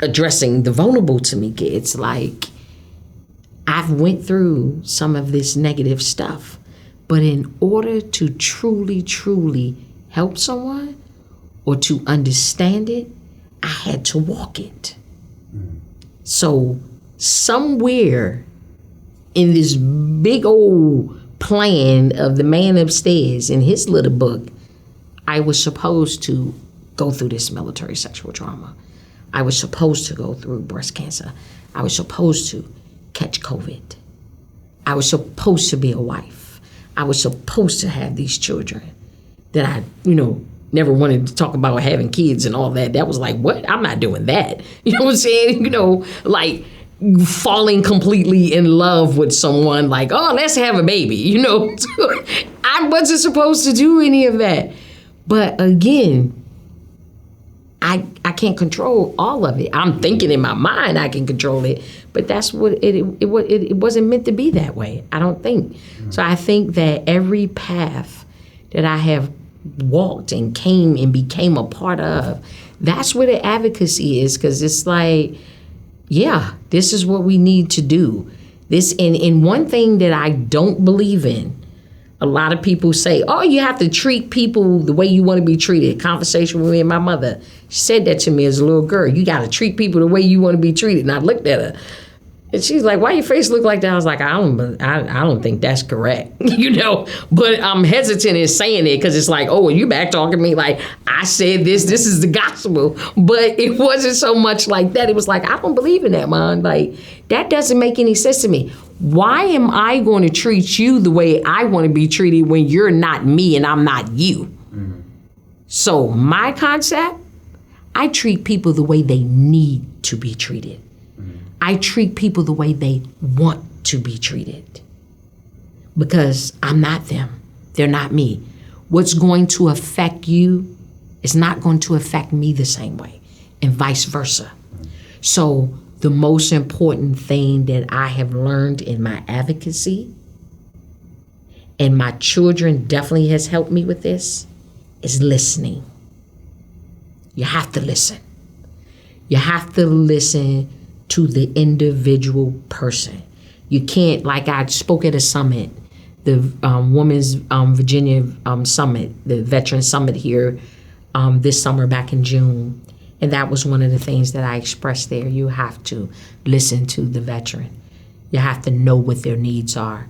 addressing the vulnerable Tamekiah, it's like I've went through some of this negative stuff, but in order to truly, truly help someone or to understand it, I had to walk it. So somewhere in this big old plan of the man upstairs in his little book, I was supposed to go through this military sexual trauma. I was supposed to go through breast cancer. I was supposed to catch COVID. I was supposed to be a wife. I was supposed to have these children that I, never wanted to talk about having kids and all that. That was like, what? I'm not doing that. You know what I'm saying? Like falling completely in love with someone like, oh, let's have a baby. I wasn't supposed to do any of that. But again, I can't control all of it. I'm thinking in my mind I can control it, but that's what it wasn't meant to be that way, I don't think. Mm-hmm. So I think that every path that I have walked and came and became a part of, that's where the advocacy is, because it's like, yeah, this is what we need to do. This and one thing that I don't believe in, a lot of people say, oh, you have to treat people the way you want to be treated. Conversation with me and my mother. She said that to me as a little girl. You got to treat people the way you want to be treated. And I looked at her and she's like, why your face look like that? I was like, I don't think that's correct, but I'm hesitant in saying it because it's like, oh, you back talking to me like I said this is the gospel. But it wasn't so much like that. It was like, I don't believe in that, man. Like, that doesn't make any sense to me. Why am I going to treat you the way I want to be treated when you're not me and I'm not you? Mm-hmm. So my concept, I treat people the way they need to be treated. I treat people the way they want to be treated because I'm not them. They're not me. What's going to affect you is not going to affect me the same way. and vice versa. So the most important thing that I have learned in my advocacy, and my children definitely has helped me with this, is listening. You have to listen. You have to listen to the individual person. You can't, like I spoke at a summit, the Women's Virginia Summit, the Veteran Summit here this summer back in June. And that was one of the things that I expressed there. You have to listen to the veteran. You have to know what their needs are.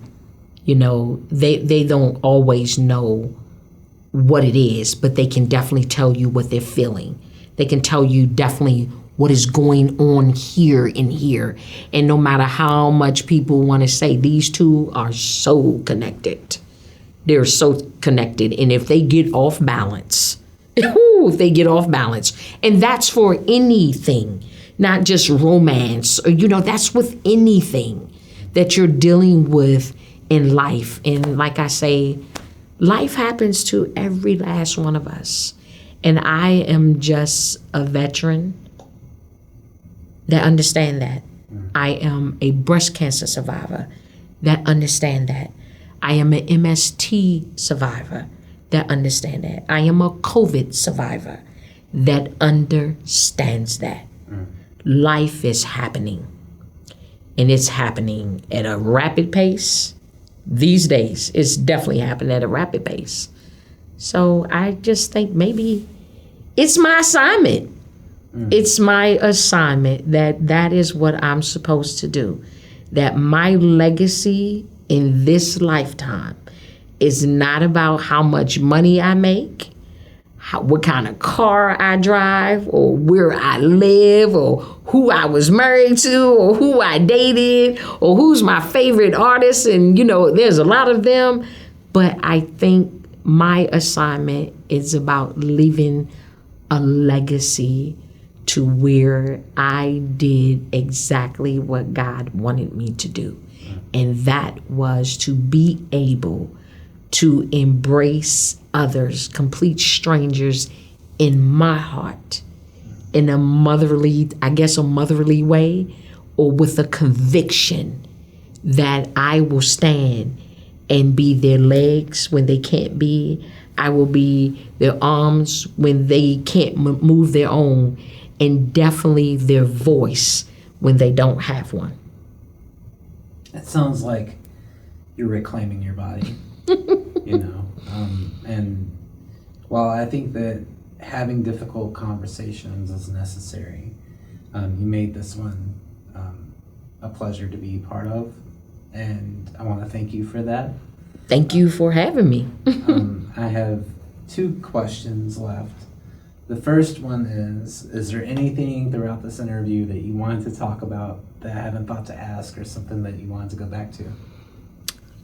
You know, they don't always know what it is, but they can definitely tell you what they're feeling. They can tell you definitely what is going on here and here. And no matter how much people want to say, these two are so connected. They're so connected. And if they get off balance, if they get off balance, and that's for anything, not just romance, or, that's with anything that you're dealing with in life. And like I say, life happens to every last one of us. And I am just a veteran that understand that. I am a breast cancer survivor that understand that. I am an MST survivor that understand that. I am a COVID survivor that understands that. Life is happening, and it's happening at a rapid pace. These days, it's definitely happening at a rapid pace. So I just think maybe it's my assignment. It's my assignment that is what I'm supposed to do. That my legacy in this lifetime is not about how much money I make, what kind of car I drive, or where I live, or who I was married to, or who I dated, or who's my favorite artist. And, there's a lot of them. But I think my assignment is about leaving a legacy to where I did exactly what God wanted me to do. And that was to be able to embrace others, complete strangers, in my heart, in a motherly way, or with a conviction that I will stand and be their legs when they can't be. I will be their arms when they can't move their own, and definitely their voice when they don't have one. It sounds like you're reclaiming your body, and while I think that having difficult conversations is necessary, you made this one a pleasure to be part of, and I want to thank you for that. Thank you for having me. I have 2 questions left. The first one is there anything throughout this interview that you wanted to talk about that I haven't thought to ask, or something that you wanted to go back to?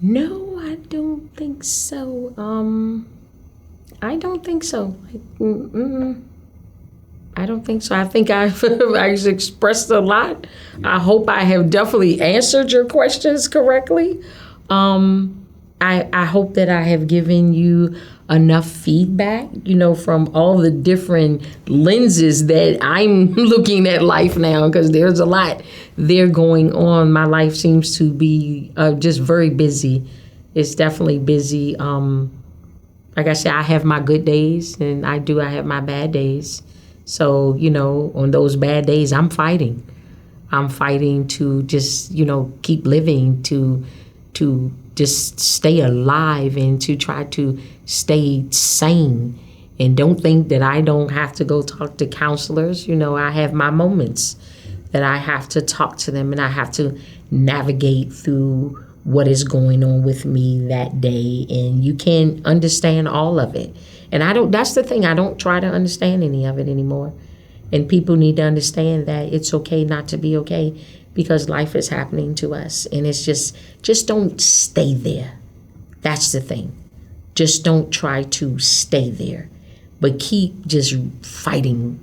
No, I don't think so. I don't think so. I don't think so. I think I've expressed a lot. I hope I have definitely answered your questions correctly. I hope that I have given you enough feedback, from all the different lenses that I'm looking at life now, because there's a lot there going on. My life seems to be just very busy. It's definitely busy. Like I said, I have my good days, and I have my bad days. So, on those bad days, I'm fighting. I'm fighting to just, keep living, to just stay alive, and to try to stay sane. And don't think that I don't have to go talk to counselors. I have my moments that I have to talk to them, and I have to navigate through what is going on with me that day. And you can't understand all of it. And that's the thing, I don't try to understand any of it anymore. And people need to understand that it's okay not to be okay, because life is happening to us. And it's just don't stay there. That's the thing. Just don't try to stay there, but keep just fighting,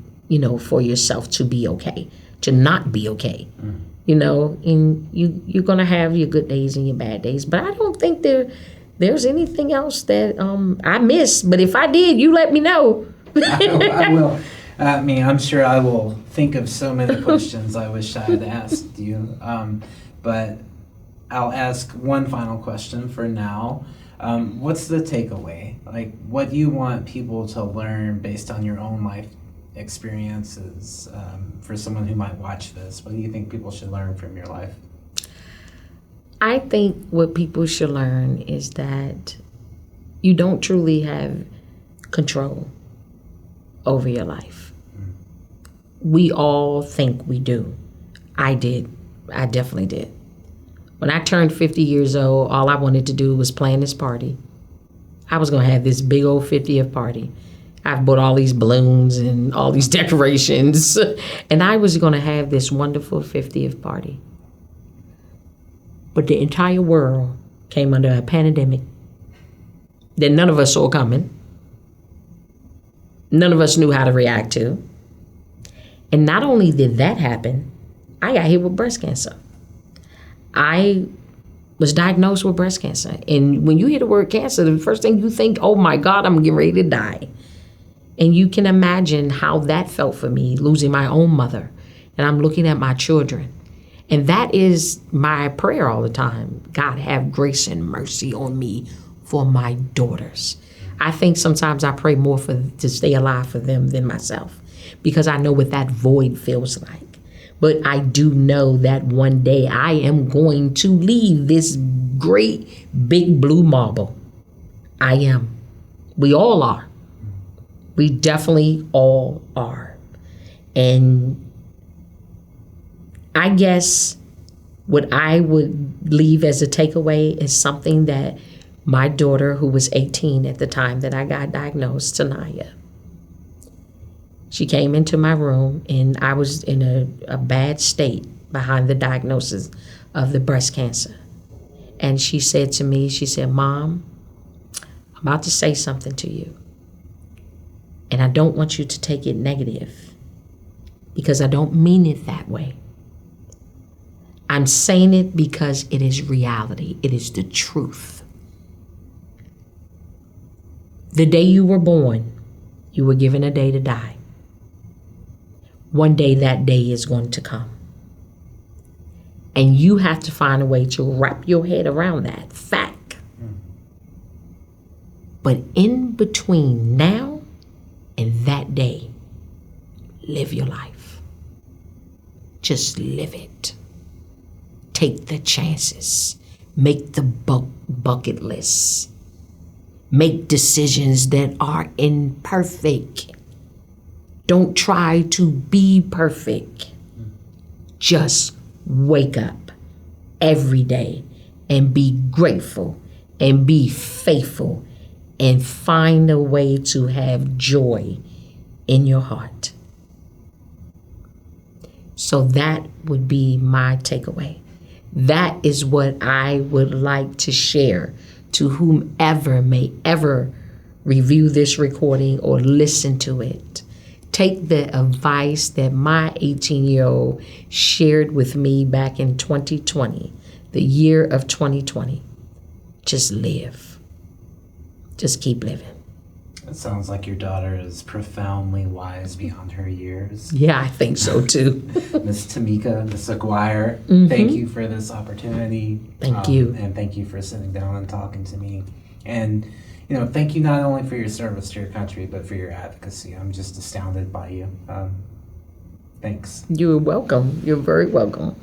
for yourself to be okay, to not be okay. And you're going to have your good days and your bad days. But I don't think there's anything else that I missed. But if I did, you let me know. I will. I'm sure I will think of so many questions I wish I had asked you, but I'll ask one final question for now. What's the takeaway? Like, what do you want people to learn based on your own life experiences for someone who might watch this? What do you think people should learn from your life? I think what people should learn is that you don't truly have control over your life. We all think we do. I did. I definitely did. When I turned 50 years old, all I wanted to do was plan this party. I was going to have this big old 50th party. I've bought all these balloons and all these decorations, and I was going to have this wonderful 50th party. But the entire world came under a pandemic that none of us saw coming. None of us knew how to react to. And not only did that happen, I got hit with breast cancer. I was diagnosed with breast cancer. And when you hear the word cancer, the first thing you think, oh my God, I'm getting ready to die. And you can imagine how that felt for me, losing my own mother. And I'm looking at my children. And that is my prayer all the time. God, have grace and mercy on me for my daughters. I think sometimes I pray more to stay alive for them than myself, because I know what that void feels like. But I do know that one day I am going to leave this great big blue marble. I am. We all are. We definitely all are. And I guess what I would leave as a takeaway is something that my daughter, who was 18 at the time that I got diagnosed, Tanaya, she came into my room, and I was in a bad state behind the diagnosis of the breast cancer. And she said to me, she said, Mom, I'm about to say something to you. And I don't want you to take it negative, because I don't mean it that way. I'm saying it because it is reality. It is the truth. The day you were born, you were given a day to die. One day that day is going to come. And you have to find a way to wrap your head around that fact. But in between now and that day, live your life. Just live it. Take the chances. Make the bucket list. Make decisions that are imperfect. Don't try to be perfect. Just wake up every day and be grateful and be faithful and find a way to have joy in your heart. So that would be my takeaway. That is what I would like to share to whomever may ever review this recording or listen to it. Take the advice that my 18-year-old shared with me back in 2020, the year of 2020. Just live. Just keep living. It sounds like your daughter is profoundly wise beyond her years. Yeah, I think so too. Miss Aguirre, thank you for this opportunity. Thank you. And thank you for sitting down and talking to me. And, thank you not only for your service to your country, but for your advocacy. I'm just astounded by you. Thanks. You're welcome. You're very welcome.